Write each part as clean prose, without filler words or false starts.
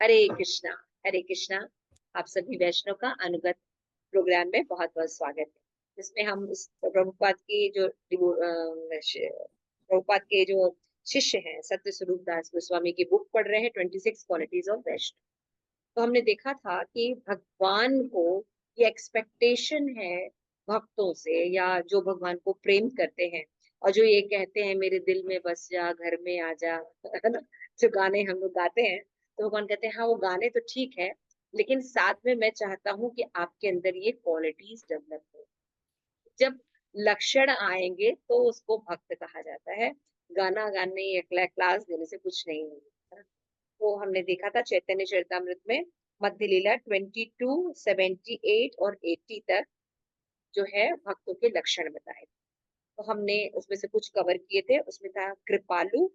हरे कृष्णा। हरे कृष्णा। आप सभी वैष्णव का अनुगत प्रोग्राम में बहुत बहुत स्वागत है, जिसमें हम इस प्रभुपाद की जो प्रभुपाद के जो शिष्य हैं सत्य स्वरूप दास गोस्वामी की बुक पढ़ रहे हैं, 26 क्वालिटीज ऑफ वैष्णव। तो हमने देखा था कि भगवान को ये एक्सपेक्टेशन है भक्तों से, या जो भगवान को प्रेम करते हैं और जो ये कहते हैं मेरे दिल में बस जा, घर में आ जा, है ना, जो गाने हम लोग गाते हैं, तो भगवान कहते हैं हाँ वो गाने तो ठीक है, लेकिन साथ में मैं चाहता हूँ कि आपके अंदर ये क्वालिटीज डेवलप हो। जब लक्षण आएंगे तो उसको भक्त कहा जाता है। गाना गाने या क्लास देने से कुछ नहीं होता। तो हमने देखा था चैतन्य चरितमृत में मध्य लीला 22, 78 और 80 तक जो है भक्तों के लक्षण बताए। तो हमने उसमें से कुछ कवर किए थे। उसमें था कृपालु,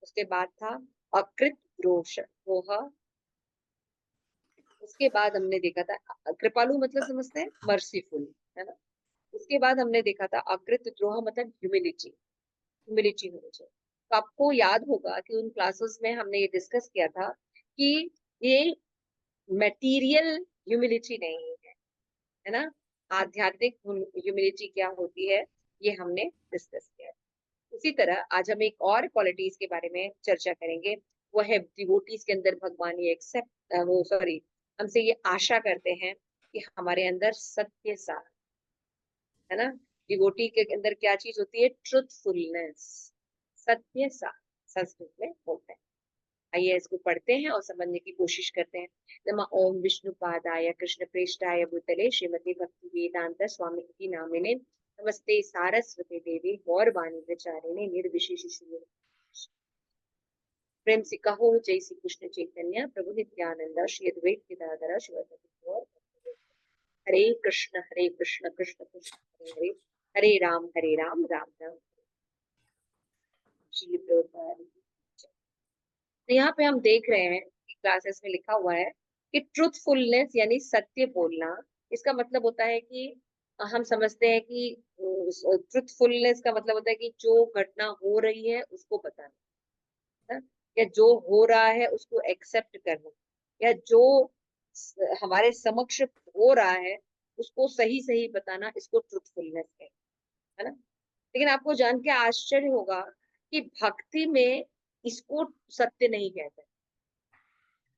उसके बाद था अकृत द्रोह, उसके बाद हमने देखा था कृपालु मतलब समझते हैं मर्सीफुल, है ना। उसके बाद हमने देखा था अकृत द्रोह मतलब ह्यूमिलिटी, ह्यूमिलिटी होनी चाहिए। तो आपको याद होगा कि उन क्लासेस में हमने ये डिस्कस किया था कि ये मटेरियल ह्यूमिलिटी नहीं है, है ना। आध्यात्मिक ह्यूमिलिटी क्या होती है, ये हमने डिस्कस किया है। उसी तरह आज हम एक और क्वालिटीज के बारे में चर्चा करेंगे। वो है डिवोटीज के अंदर भगवान ये एक्सेप्ट वो सॉरी हमसे ये आशा करते हैं कि हमारे अंदर सत्य सा, है ना। डिवोटी के अंदर क्या चीज होती है, ट्रुथफुलनेस, सत्य सा संस्कृत में बोलते हैं। आइए इसको पढ़ते हैं और समझने की कोशिश करते हैं। नमः ओम विष्णु पादाय कृष्ण प्रेष्ठाय भूतले श्रीमती भक्ति वेदांत स्वामी की नामिने नमस्ते सारस्वती देवी गौरवाणी प्रचारिणे निर्विशेष शून्य। प्रेम से कहो जय श्री कृष्ण चैतन्य प्रभु नित्यानंद श्री अद्वैत गदाधर शिवसति गौर भक्तवृंद। हरे कृष्ण कृष्ण कृष्ण हरे हरे, हरे राम राम राम श्री प्रभुपाद की जय। तो यहाँ पे हम देख रहे हैं कि क्लासेस में लिखा हुआ है कि ट्रूथफुलनेस यानी सत्य बोलना, इसका मतलब होता है कि हम समझते हैं कि ट्रूथफुलनेस का मतलब होता है कि जो घटना हो रही है उसको बताना, है? या जो हो रहा है उसको एक्सेप्ट करना, या जो हमारे समक्ष हो रहा है उसको सही सही बताना, इसको ट्रूथफुलनेस है ना। लेकिन आपको जान के आश्चर्य होगा कि भक्ति में इसको सत्य नहीं कहते।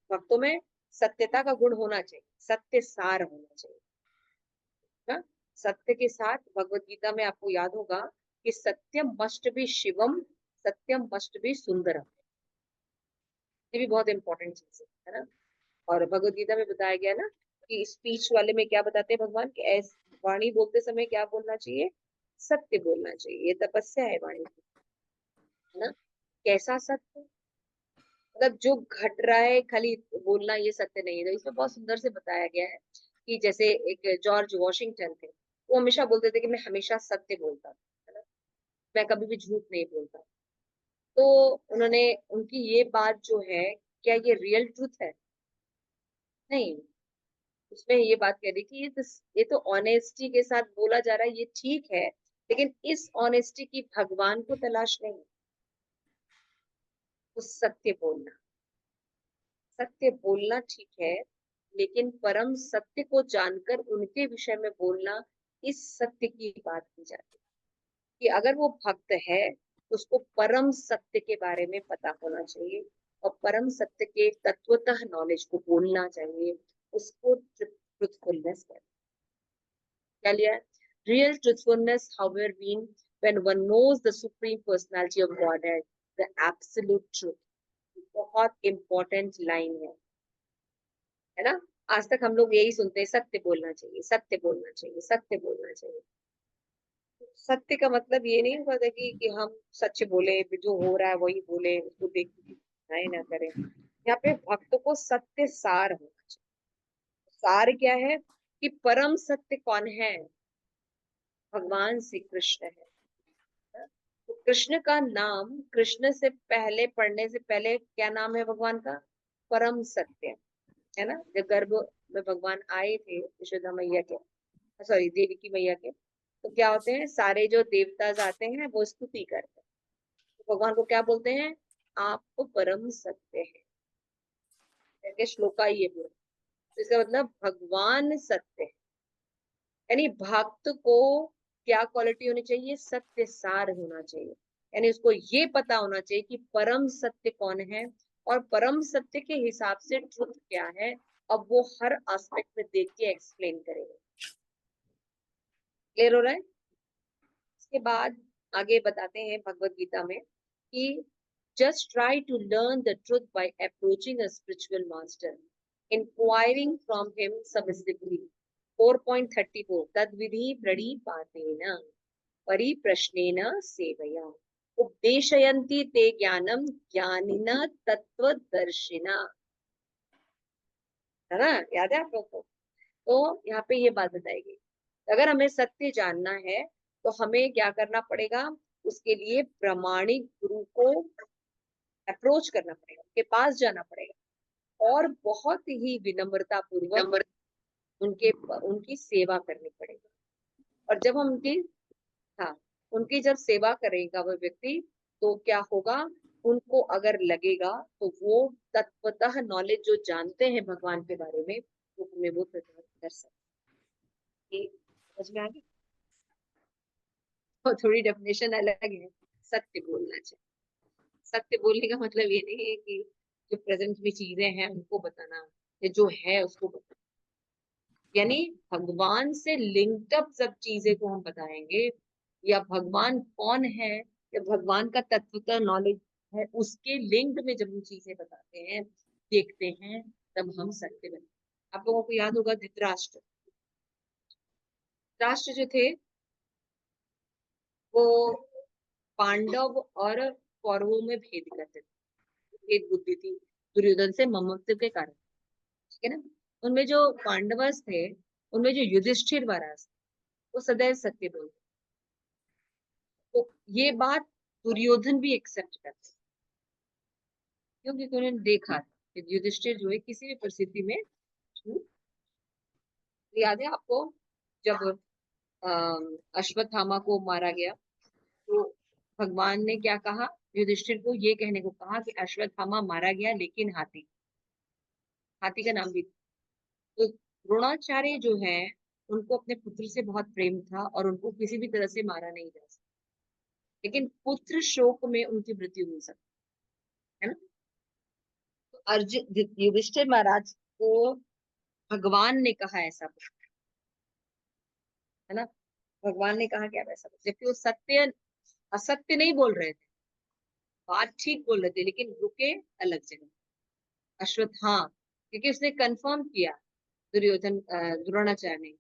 भक्तों में सत्यता का गुण होना चाहिए, सत्य सार होना चाहिए ना। सत्य के साथ भगवत गीता में आपको याद होगा कि सत्यम मस्ट बी शिवम, सत्यम मस्ट बी सुंदरम। ये भी बहुत इंपॉर्टेंट चीज है ना। और भगवत गीता में बताया गया ना कि स्पीच वाले में क्या बताते हैं भगवान कि वाणी बोलते समय क्या बोलना चाहिए, सत्य बोलना चाहिए, ये तपस्या है वाणी की, है ना। कैसा सत्य, मतलब जो घट रहा है खाली बोलना ये सत्य नहीं है। तो इसमें बहुत सुंदर से बताया गया है कि जैसे एक जॉर्ज वॉशिंगटन थे, वो हमेशा बोलते थे कि मैं हमेशा सत्य बोलता था, है ना, मैं कभी भी झूठ नहीं बोलता। तो उन्होंने, उनकी ये बात जो है, क्या ये रियल ट्रूथ है? नहीं। उसमें ये बात कह रही कि ये तो ऑनेस्टी के साथ बोला जा रहा है, ये ठीक है, लेकिन इस ऑनेस्टी की भगवान को तलाश नहीं। तो सत्य बोलना ठीक है, लेकिन परम सत्य को जानकर उनके विषय में बोलना, इस सत्य की बात की जाती है कि अगर वो भक्त है तो उसको परम सत्य के बारे में पता होना चाहिए और परम सत्य के तत्वतः नॉलेज को बोलना चाहिए। उसको ट्रुथफुलनेस कहते हैं। क्या लिया है? Real truthfulness however mean when one knows the supreme personality of Godhead, the absolute truth। बहुत इंपॉर्टेंट लाइन है ना। आज तक हम लोग यही सुनते हैं, सत्य बोलना चाहिए, सत्य बोलना चाहिए, सत्य बोलना चाहिए। सत्य का मतलब ये नहीं होता कि हम सच बोले, जो हो रहा है वही बोले, उसको देख नहीं ना करें। यहाँ पे भक्त को सत्य सार होना चाहिए। सार क्या है कि परम सत्य कौन है, भगवान श्री कृष्ण है। तो कृष्ण का नाम, कृष्ण से पहले पढ़ने से पहले क्या नाम है भगवान का, परम सत्य, है ना। जब गर्भ में भगवान आए थे यशोदा मैया के, सॉरी देवी की मैया के, तो क्या होते हैं, सारे जो देवता आते हैं वो स्तुति करते हैं, तो भगवान को क्या बोलते हैं, आप तो परम सत्य है। करके श्लोका ही है पूरा। तो इसका मतलब भगवान सत्य है, यानी भक्त को क्या क्वालिटी होनी चाहिए, सत्य सार होना चाहिए, यानी उसको ये पता होना चाहिए कि परम सत्य कौन है और परम सत्य के हिसाब से ट्रुथ क्या है। अब वो हर एस्पेक्ट में देख के एक्सप्लेन करेंगे। क्लियर हो रहा है? इसके बाद आगे बताते हैं भगवत गीता में कि just try to learn the truth by approaching a spiritual master, inquiring from him submissively. 4.34 तद्विधि प्रणिपातेन परिप्रश्नेन सेवया उपदेशयन्ति ते ज्ञानम ज्ञानिनः तत्वदर्शिनः। है ना, याद है आप लोग को? तो यहाँ पे ये बात बताएगी, अगर हमें सत्य जानना है तो हमें क्या करना पड़ेगा, उसके लिए प्रामाणिक गुरु को अप्रोच करना पड़ेगा, उनके पास जाना पड़ेगा और बहुत ही विनम्रता पूर्वक उनके उनकी सेवा करनी पड़ेगी। और जब हम उनकी, हाँ, उनकी जब सेवा करेगा वो व्यक्ति, तो क्या होगा, उनको अगर लगेगा तो वो तत्वतः नॉलेज जो जानते हैं भगवान के बारे में, वो हमें वो प्रदान कर सकते हैं। समझ में आ गई? तो थोड़ी डेफिनेशन अलग है। सत्य बोलना चाहिए। सत्य बोलने का मतलब ये नहीं है कि जो प्रेजेंट में चीजें हैं उनको बताना, या जो है उसको बताना, यानी भगवान से लिंक्ड अप सब चीजें को हम बताएंगे, या भगवान कौन है या भगवान का तत्वतः नॉलेज है, उसके लिंक्ड में जब हम चीजें बताते हैं, देखते हैं, तब हम सत्य बनते हैं। आप लोगों को याद होगा धृतराष्ट्र, राष्ट्र जो थे वो पांडव और कौरवों में भेद करते थे, भेद बुद्धि थी दुर्योधन से ममत्व के कारण, ठीक है ना। उनमें जो पांडवस थे, उनमें जो युधिष्ठिर महाराज, वो सदैव सत्य बोलते। तो ये बात दुर्योधन भी एक्सेप्ट करते, क्योंकि उन्होंने देखा था कि युधिष्ठिर जो है किसी भी परिस्थिति में झूठ। याद है आपको, जब अश्वत्थामा को मारा गया, तो भगवान ने क्या कहा, युधिष्ठिर को ये कहने को कहा कि अश्वत्थामा मारा गया लेकिन हाथी, हाथी का नाम भी। तो द्रोणाचार्य जो है, उनको अपने पुत्र से बहुत प्रेम था और उनको किसी भी तरह से मारा नहीं जा सकता, लेकिन पुत्र शोक में उनकी मृत्यु हो सकती है ना। तो अर्जुन, युधिष्ठिर महाराज को भगवान ने कहा ऐसा कुछ, है ना। भगवान ने कहा क्या वैसा कुछ, जबकि वो सत्य असत्य नहीं बोल रहे थे, बात ठीक बोल रहे थे, लेकिन रुके अलग जगह। अश्वत्थ, हाँ, क्योंकि उसने कंफर्म किया, दुर्योधन द्रोणाचार्य ने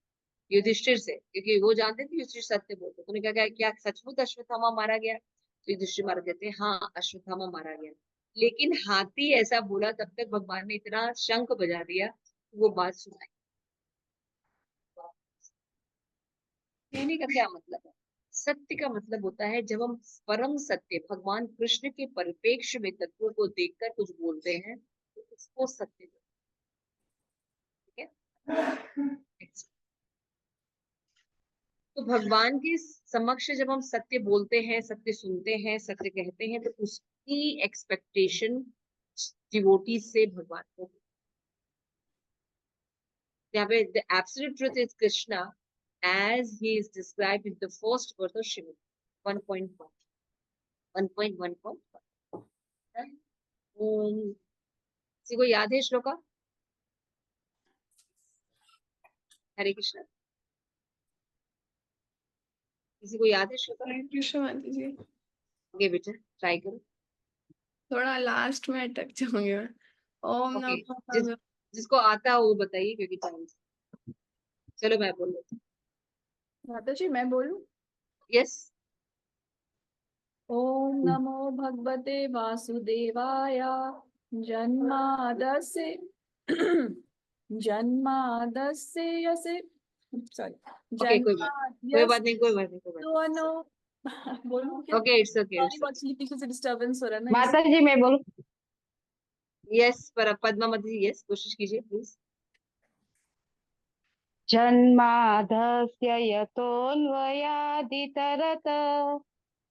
युधिष्ठिर से, क्योंकि वो जानते थे युधिष्ठिर सत्य बोलते, तो उन्होंने कहा क्या सचमुच अश्वत्थामा मारा गया, तो युधिष्ठिर मारा कहते हाँ अश्वत्थामा मारा गया, लेकिन हाथी ऐसा बोला, तब तक भगवान ने इतना शंख बजा दिया, वो बात सुनाई। कहने का क्या मतलब है, सत्य का मतलब होता है जब हम परम सत्य भगवान कृष्ण के परिप्रेक्ष्य में तत्वों को देखकर कुछ बोलते हैं, तो उसको सत्य कहते हैं, ठीक है। तो भगवान के समक्ष जब हम सत्य बोलते हैं, सत्य सुनते हैं, सत्य कहते हैं, तो उसकी एक्सपेक्टेशन डिवोटी से भगवान को, यहाँ पे the absolute truth is Krishna as he is described in the first verse of Shrimad 1.1 1.1.1। किसी को याद है श्लोका? हरे कृष्णा, किसी को याद है श्लोका? हरे कृष्ण माता जी। ओके बेटा, ट्राई करो। थोड़ा लास्ट में अटक जाऊंगी मैं। ओम ओके, नमः जिसको आता है वो बताइए, क्योंकि टाइम, चलो मैं बोल देती माता जी, मैं बोलूं? हूँ। यस। ओम नमो भगवते वासुदेवाय। जन्मादस्य जन्मादस्य यस्य सॉरी ओके, कोई बात, कोई बात नहीं, कोई बात नहीं, कोई बात जन्माद्यस्तु बोलूं क्या? नहीं। Okay, it's okay, sorry, it's बहुत ओके। पीछे से डिस्टरबेंस हो रहा है ना इस। माता जी मैं बोलूं? यस, पर पद्मावती जी, यस, कोशिश कीजिए प्लीज। जन्माधस्य यतोऽन्वयादितरत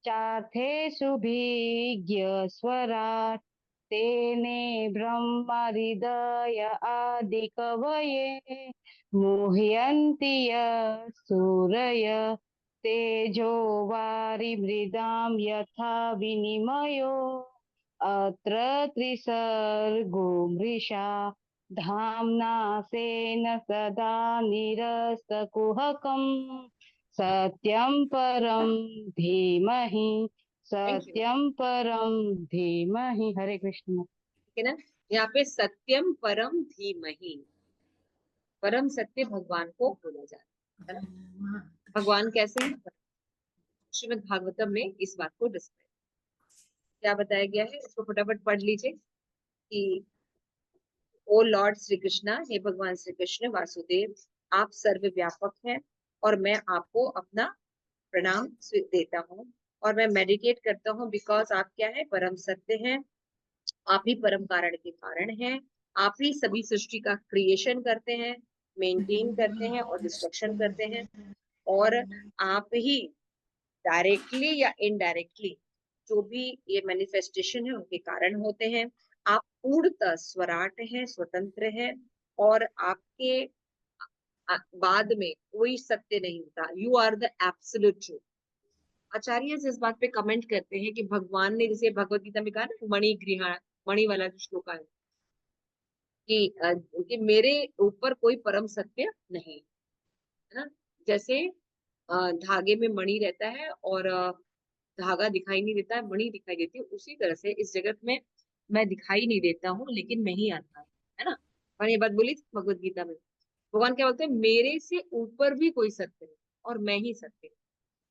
चार्थेषु भिज्ञ स्वराट् तेने ब्रह्महृदय आदि कवये मुह्यन्ति यः सूरय तेजो वारिमृदां यथा विनिमयो अत्र त्रिसर्गो मृषा धाम्ना स्वेन सदा निरस्तकुहकम् सत्यं परं धीमहि थैंक यू। सत्यम परम धीमहि। हरे कृष्ण। ठीक है ना, यहाँ पे सत्यम परम धीमहि, परम सत्य भगवान को बोला जाता है ना। भगवान कैसे हैं? श्रीमद् भागवतम में इस बात को डिस्क्राइब क्या बताया गया है, इसको फटाफट पढ़ लीजिए कि ओ लॉर्ड श्री कृष्णा, हे भगवान श्री कृष्ण वासुदेव, आप सर्वव्यापक हैं और मैं आपको अपना प्रणाम देता हूँ और मैं मेडिटेट करता हूँ बिकॉज आप क्या है, परम सत्य हैं, आप ही परम कारण के कारण हैं, आप ही सभी सृष्टि का क्रिएशन करते हैं, मेंटेन करते हैं और डिस्ट्रक्शन करते हैं, और आप ही डायरेक्टली या इनडायरेक्टली जो भी ये मैनिफेस्टेशन है उनके कारण होते हैं। आप पूर्णतः स्वराट हैं, स्वतंत्र हैं, और आपके बाद में कोई सत्य नहीं होता। You are the absolute truth. आचार्य इस बात पे कमेंट करते हैं कि भगवान ने जैसे भगवत गीता में कहा ना, मणि वाला जो श्लोक है कि मेरे ऊपर कोई परम सत्य नहीं है ना। जैसे धागे में मणि रहता है और धागा दिखाई नहीं देता है, मणि दिखाई देती है, उसी तरह से इस जगत में मैं दिखाई नहीं देता हूँ लेकिन मैं ही आता हूँ, है ना। मैंने ये बात बोली थी भगवत गीता में। भगवान क्या बोलते हैं, मेरे से ऊपर भी कोई सत्य नहीं और मैं ही सत्य हूँ।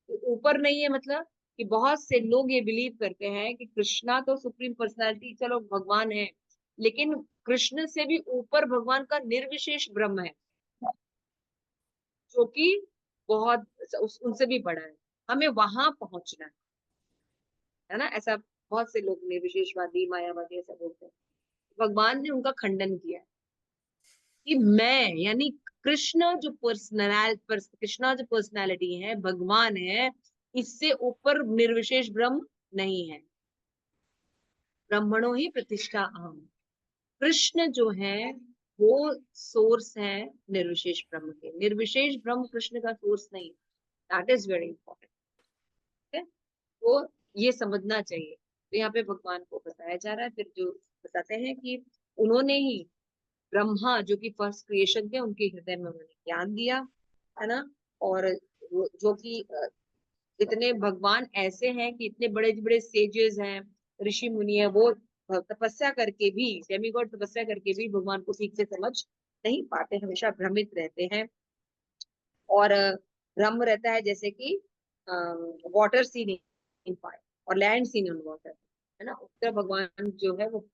तो ऊपर नहीं है मतलब कि बहुत से लोग ये बिलीव करते हैं कि कृष्णा तो सुप्रीम पर्सनालिटी, चलो भगवान है, लेकिन कृष्ण से भी ऊपर भगवान का निर्विशेष ब्रह्म है जो कि बहुत उनसे भी बड़ा है। हमें वहां पहुंचना है ना। ऐसा बहुत से लोग निर्विशेषवादी मायावादी ऐसा बोलते हैं। भगवान ने उनका खंडन किया है कि मैं यानी कृष्णा जो पर्सनैलिटी है, भगवान है, इससे ऊपर निर्विशेष ब्रह्म नहीं है। ब्रह्मणो ही प्रतिष्ठा अहम। कृष्ण जो है वो सोर्स है निर्विशेष ब्रह्म के, निर्विशेष ब्रह्म कृष्ण का सोर्स नहीं। दैट इज वेरी इंपॉर्टेंट है, तो ये समझना चाहिए। तो यहाँ पे भगवान को बताया जा रहा है, फिर जो बताते हैं कि उन्होंने ही ब्रह्मा जो कि फर्स्ट क्रिएशन थे उनके हृदय में उन्होंने ज्ञान दिया, है ना। और जो कि इतने भगवान ऐसे हैं कि इतने बड़े बड़े सेजेस हैं, ऋषि मुनि है, वो तपस्या करके भी, डेमीगॉड तपस्या करके भी भगवान को ठीक से समझ नहीं पाते, हमेशा भ्रमित रहते हैं। और ब्रह्म रहता है जैसे कि वाटर सीन इन फायर और लैंड सीन इन वाटर, है ना। उत्तर भगवान जो है वो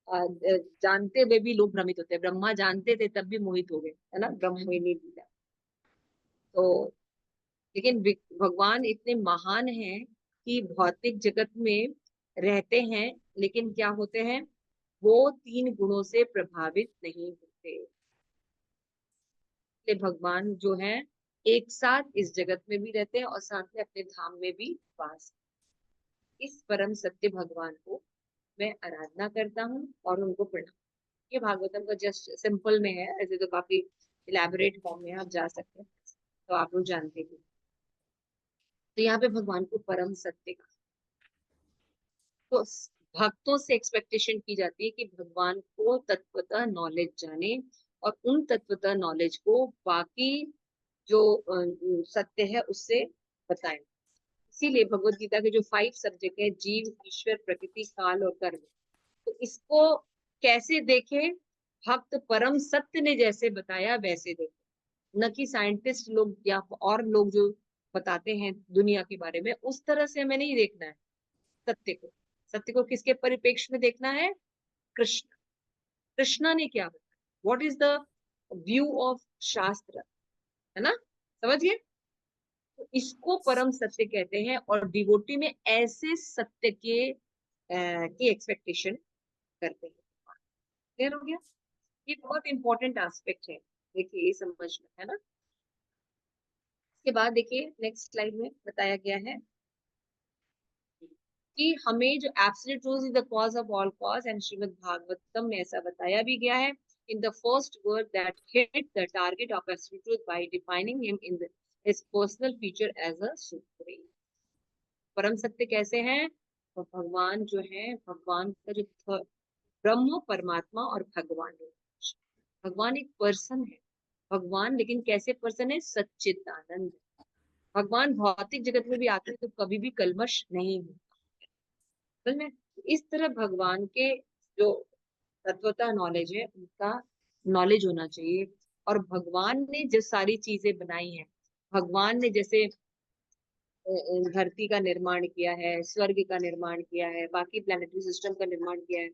जानते हुए भी लोग भ्रमित होते हैं। ब्रह्मा जानते थे तब भी मोहित हो गए, है ना, ब्रह्म में नहीं दिया। तो लेकिन भगवान इतने महान हैं कि भौतिक जगत में रहते हैं, लेकिन क्या होते हैं, वो तीन गुणों से प्रभावित नहीं होते। इसलिए भगवान जो है एक साथ इस जगत में भी रहते हैं और साथ में अपने धाम में भी वास। इस परम सत्य भगवान को मैं आराधना करता हूँ और उनको प्रणाम। ये भागवतम का जस्ट सिंपल में है, ऐसे तो काफी इलेबोरेट फॉर्म में आप जा सकते हैं, तो आप लोग जानते हैं। तो यहाँ पे भगवान को परम सत्य का, तो भक्तों से एक्सपेक्टेशन की जाती है कि भगवान को तत्वतः नॉलेज जाने और उन तत्वतः नॉलेज को बाकी जो सत्य है उससे बताएं। इसीलिए भगवत गीता के जो 5 सब्जेक्ट है, जीव, ईश्वर, प्रकृति, काल और कर्म, तो इसको कैसे देखें, भक्त परम सत्य ने जैसे बताया वैसे देखें, न कि साइंटिस्ट लोग या और लोग जो बताते हैं दुनिया के बारे में, उस तरह से हमें नहीं देखना है सत्य को। सत्य को किसके परिप्रेक्ष्य में देखना है, कृष्ण। कृष्णा ने क्या बताया, what is the view of शास्त्र, है ना, समझिए। तो इसको परम सत्य कहते हैं और डिवोटी में ऐसे सत्य के की एक्सपेक्टेशन करते हैं। क्लियर हो गया? ये बहुत इंपॉर्टेंट एस्पेक्ट है, देखिए ये समझना, है ना। इसके बाद देखिए नेक्स्ट स्लाइड में बताया गया है कि हमें जो absolute truth is the cause of all cause, and Shrimad Bhagavatam में ऐसा बताया भी गया है in the first word that hit the target of absolute truth by defining him in his personal feature as a supreme. परम सत्य कैसे हैं? तो भगवान जो है, भगवान का जो ब्रह्म, परमात्मा और भगवान है। भगवान एक पर्सन है, भगवान, लेकिन कैसे पर्सन है? सच्चिदानंद। भगवान भौतिक जगत में भी आते हैं तो कभी भी कलमश नहीं होता। समझ में? इस तरह भगवान के जो तत्वतः नॉलेज है, उनका नॉलेज होना चाहिए। और भगवान ने जो सारी चीजें बनाई हैं, भगवान ने जैसे धरती का निर्माण किया है, स्वर्ग का निर्माण किया है, बाकी प्लैनेटरी सिस्टम का निर्माण किया है,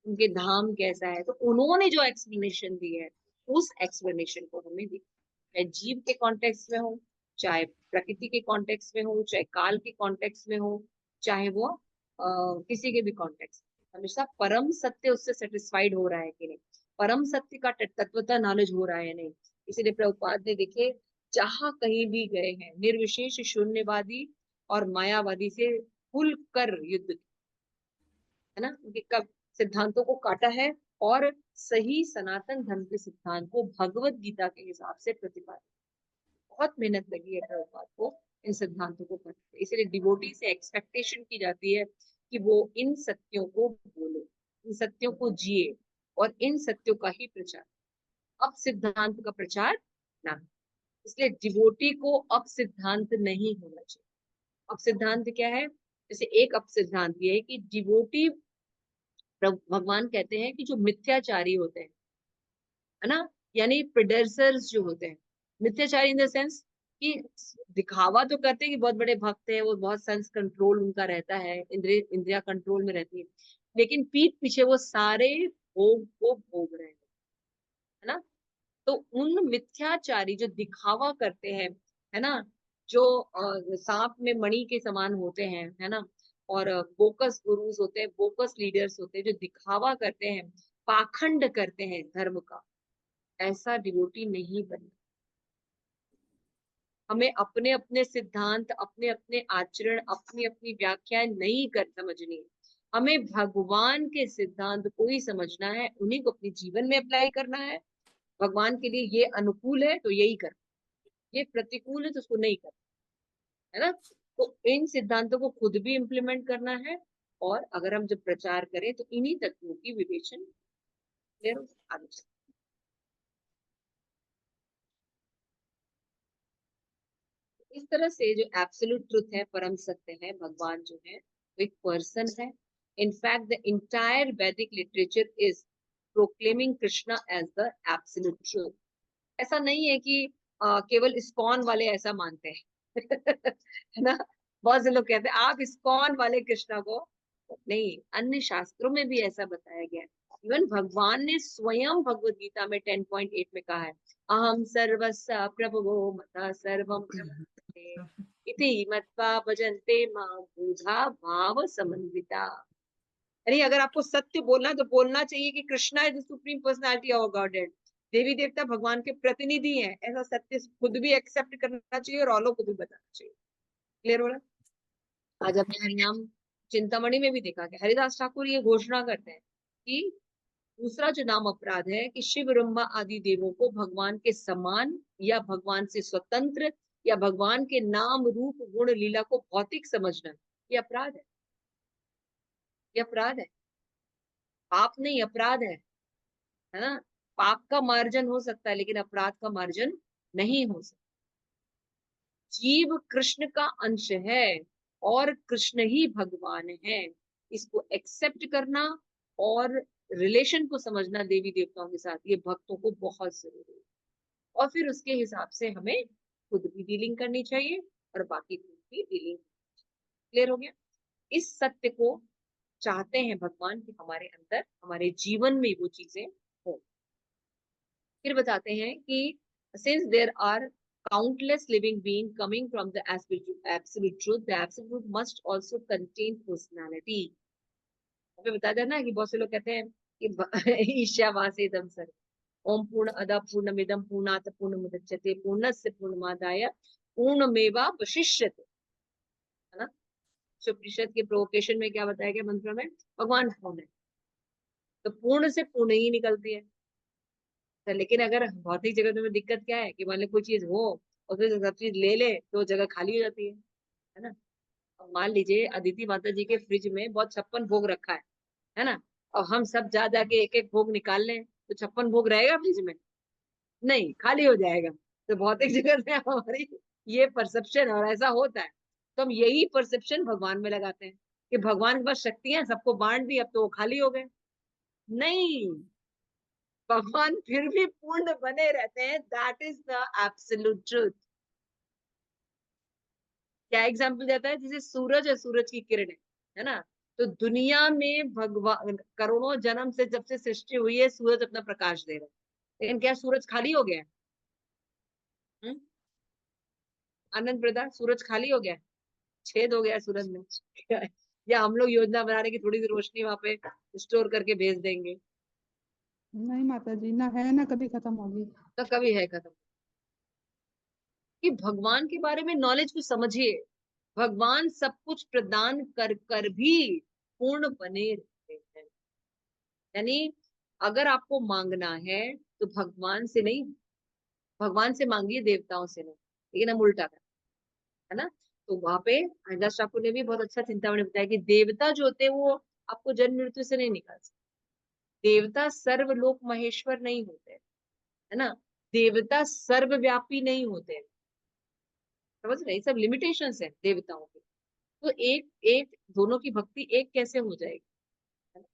उनके धाम कैसा है, तो उन्होंने जो एक्सप्लेनेशन दी है, उस एक्सप्लेनेशन को हमें दी, चाहे जीव के कॉन्टेक्स्ट में हो, चाहे प्रकृति के कॉन्टेक्स्ट में हो, चाहे काल के कॉन्टेक्स्ट में हो, चाहे वो किसी के भी कॉन्टेक्स्ट, हमेशा परम सत्य उससे सेटिस्फाइड हो रहा है कि नहीं, परम सत्य का तत्वतः नॉलेज हो रहा है नहीं। इसीलिए प्रभुपाद ने देखे जहां कहीं भी गए हैं, निर्विशेष शून्यवादी और मायावादी से खुलकर युद्ध, है ना, उनके कब सिद्धांतों को काटा है और सही सनातन धर्म के सिद्धांत को भगवत गीता के हिसाब से प्रतिपादित। बहुत मेहनत लगी है प्रभुपाद को इन सिद्धांतों को पढ़ने, इसलिए डिवोटी से एक्सपेक्टेशन की जाती है कि वो इन सत्यों को बोले, इन सत्यों को जिए और इन सत्यों का ही प्रचार, अब सिद्धांत का प्रचार ना। इसलिए डिवोटी को अब सिद्धांत नहीं होना चाहिए। अब सिद्धांत क्या है? जैसे एक अब सिद्धांत ये है कि डिवोटी, भगवान कहते हैं कि जो मिथ्याचारी होते हैं, है ना, यानी प्रेडर्सर्स जो होते हैं, मिथ्याचारी इन द सेंस कि दिखावा तो करते हैं कि बहुत बड़े भक्त हैं, वो बहुत सेंस कंट्रोल उनका रहता है, इंद्रिया कंट्रोल में रहती है, लेकिन पीठ पीछे वो सारे भोग को भोग रहे हैं, है ना। तो उन मिथ्याचारी जो दिखावा करते हैं, है ना, जो सांप में मणि के समान होते हैं, है ना, और बोकस गुरुज होते हैं, बोकस लीडर्स होते हैं, जो दिखावा करते हैं, पाखंड करते हैं धर्म का, ऐसा डिवोटी नहीं बनना। हमें अपने अपने सिद्धांत, अपने अपने आचरण, अपनी अपनी व्याख्या नहीं कर समझनी है, हमें भगवान के सिद्धांत को ही समझना है, उन्हीं को अपने जीवन में अप्लाई करना है। भगवान के लिए ये अनुकूल है तो यही कर, ये प्रतिकूल है तो उसको नहीं कर, है ना। तो इन सिद्धांतों को खुद भी इम्प्लीमेंट करना है, और अगर हम जब प्रचार करें तो इन्हीं तत्वों की विवेचन आगे चल। इस तरह से जो एब्सोल्यूट ट्रुथ है, परम सत्य है, भगवान जो है वो एक पर्सन है। In fact the entire Vedic literature is proclaiming Krishna as the absolute truth. ऐसा नहीं है कि केवल इस्कॉन वाले ऐसा मानते हैं है ना, बहुत से लोग कहते हैं आप इस्कॉन वाले कृष्णा को, नहीं, अन्य शास्त्रों में भी ऐसा बताया गया है। इवन भगवान ने स्वयं भगवत गीता में 10.8 में कहा है, अहम सर्वस्य प्रभवो मता सर्वम प्रवर्तते इति मत्वा भजन्ते मां बुधा भाव समन्विता। यानी अगर आपको सत्य बोलना है तो बोलना चाहिए कि Krishna is the supreme personality of godhead, देवी देवता भगवान के प्रतिनिधि हैं, ऐसा सत्य खुद भी एक्सेप्ट करना चाहिए और औरों को भी बताना चाहिए। क्लियर हो रहा है? आज हमने हरिनाम चिंतामणि में भी देखा कि हरिदास ठाकुर ये घोषणा करते हैं कि दूसरा जो नाम अपराध है कि शिव ब्रह्मा आदि देवों को भगवान के समान या भगवान से स्वतंत्र या भगवान के नाम रूप गुण लीला को भौतिक समझना, ये अपराध है, ये अपराध है, पाप नहीं अपराध है ना। पाप का मार्जन हो सकता है लेकिन अपराध का मार्जन नहीं हो सकता। जीव कृष्ण का अंश है और कृष्ण ही भगवान है, इसको एक्सेप्ट करना और रिलेशन को समझना देवी देवताओं के साथ, ये भक्तों को बहुत जरूरी है। और फिर उसके हिसाब से हमें खुद भी डीलिंग करनी चाहिए और बाकी खुद भी डीलिंग। क्लियर हो गया? इस सत्य को चाहते हैं भगवान कि हमारे अंदर, हमारे जीवन में वो चीजें हो। फिर बताते हैं कि since there are countless living beings coming from the absolute truth, the absolute must also contain personality. अभी बता देना कि बहुत से लोग कहते हैं कि ईशावासेदम सर, ओम पूर्ण अदा पूर्णमिदम पूर्णात पूर्णमुदच्यते पूर्णस्य पूर्णमादाय पूर्णमेवावशिष्यते, है ना। उपनिषद के प्रोवोकेशन में क्या बताया गया मंत्र में? भगवान पूर्ण है, तो पूर्ण से पूर्ण ही निकलती है। तो लेकिन अगर भौतिक जगत में दिक्कत क्या है कि मान लो कोई चीज हो और फिर सब चीज ले ले तो जगह खाली हो जाती है ना। अब मान लीजिए अदिति माता जी के फ्रिज में बहुत 56 भोग रखा है ना, और हम सब जा जाके एक एक भोग निकाल लें तो 56 भोग रहेगा फ्रिज में? नहीं, खाली हो जाएगा। तो भौतिक जगत में हमारी ये परसेप्शन और ऐसा होता है, तो हम यही परसेप्शन भगवान में लगाते हैं कि भगवान के पास शक्तियां, सबको बांट दी, अब तो वो खाली हो गए। नहीं, भगवान फिर भी पूर्ण बने रहते हैं। That is the absolute truth. क्या एग्जाम्पल देता है? जैसे सूरज है, सूरज की किरण है ना, तो दुनिया में भगवान करोड़ों जन्म से जब से सृष्टि हुई है सूरज अपना प्रकाश दे रहा है, लेकिन क्या सूरज खाली हो गया है? हम्म? आनंद प्रदा, सूरज खाली हो गया है? छेद हो गया है सूरज में? या हम लोग योजना बना रहे कि थोड़ी सी रोशनी वहां पे स्टोर करके भेज देंगे? नहीं माता जी, ना है ना कभी खत्म होगी। तो कभी है खत्म। कि भगवान के बारे में नॉलेज को समझिए। भगवान सब कुछ प्रदान कर कर भी पूर्ण बने रहते हैं। यानी अगर आपको मांगना है तो भगवान से नहीं, भगवान से मांगिए, देवताओं से नहीं। लेकिन हम उल्टा करते हैं, है ना। तो वहां पे हरिदास ठाकुर ने भी बहुत अच्छा चिंतामणि बताया कि देवता जो होते हैं वो आपको जन्म मृत्यु से नहीं निकाल सकते। देवता सर्वलोक महेश्वर नहीं होते, है ना। देवता सर्वव्यापी नहीं होते। समझ रहे? ये सब लिमिटेशंस है देवताओं की। तो एक एक दोनों की भक्ति एक कैसे हो जाएगी? है ना?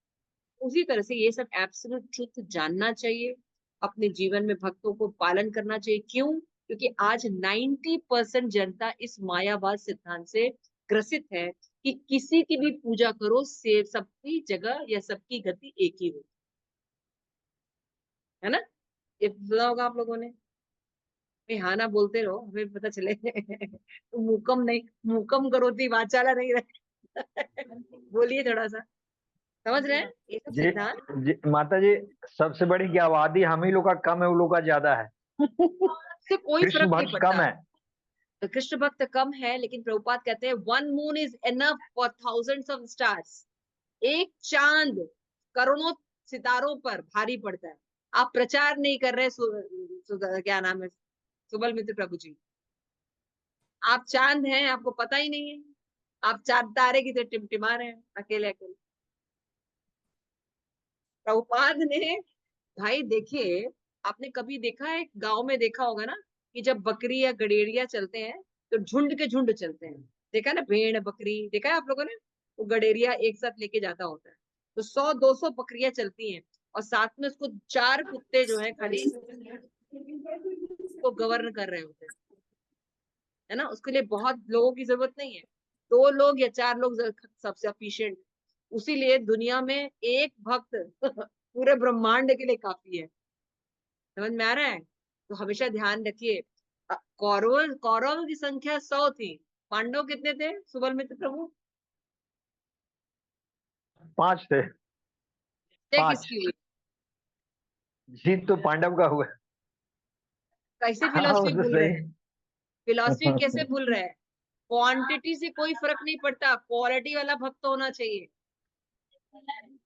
उसी तरह से ये सब एब्सोल्यूट ट्रुथ जानना चाहिए, अपने जीवन में भक्तों को पालन करना चाहिए। क्यों? क्योंकि आज 90% जनता इस मायावाद सिद्धांत से ग्रसित है कि किसी की भी पूजा करो से सबकी जगह या सबकी गति एक ही हो, है ना। ये सुना होगा आप लोगों ने। भाई हाँ ना बोलते रहो, हमें पता चले। तो मुकम नहीं, मुकम करोति वाचाला नहीं रहे। बोलिए थोड़ा सा। समझ रहे हैं ये सब जी, सिद्धांत? जी माता जी, सबसे बड़ी की आबादी हम ही लोग का कम है, वो लोग का ज्यादा है। से कोई कृष्ण फर्क नहीं भक्त कम पड़ता। है। तो कृष्ण भक्त कम है, लेकिन प्रभुपाद कहते हैं one moon is enough for thousands of stars. एक चांद करोड़ों सितारों पर भारी पड़ता है। आप प्रचार नहीं कर रहे क्या नाम है, सुबल मित्र प्रभु जी। आप चांद हैं, आपको पता ही नहीं है। आप चांद तारे की तरह टिमटिमा रहे हैं अकेले अकेले। प्रभुपाद ने, भाई देखिए, आपने कभी देखा है गांव में, देखा होगा ना कि जब बकरी या गडेरिया चलते हैं तो झुंड के झुंड चलते हैं। देखा है ना, भेड़ बकरी देखा है आप लोगों ने? वो गडेरिया एक साथ लेके जाता होता है, तो 100-200 बकरियां चलती हैं, और साथ में उसको 4 कुत्ते जो है खड़े को गवर्न कर रहे होते हैं, है ना। उसके लिए बहुत लोगों की जरूरत नहीं है, 2 लोग या 4 लोग सबसे एफिशिएंट। उसीलिए दुनिया में एक भक्त पूरे ब्रह्मांड के लिए काफी है। समझ में आ रहा है? तो हमेशा ध्यान रखिए। कौरव कौरव की संख्या 100 थी, पांडव कितने थे सुबल मित्र प्रभु? 5 थे। क्या 5। किसकी हुई? जीत तो पांडव का हुआ। कैसे हाँ वो फिलोसफी तो भूल रहे सही। हैं? फिलोसफी कैसे भूल रहे हैं? क्वांटिटी से कोई फर्क नहीं पड़ता, क्वालिटी वाला भक्त होना चाहिए, है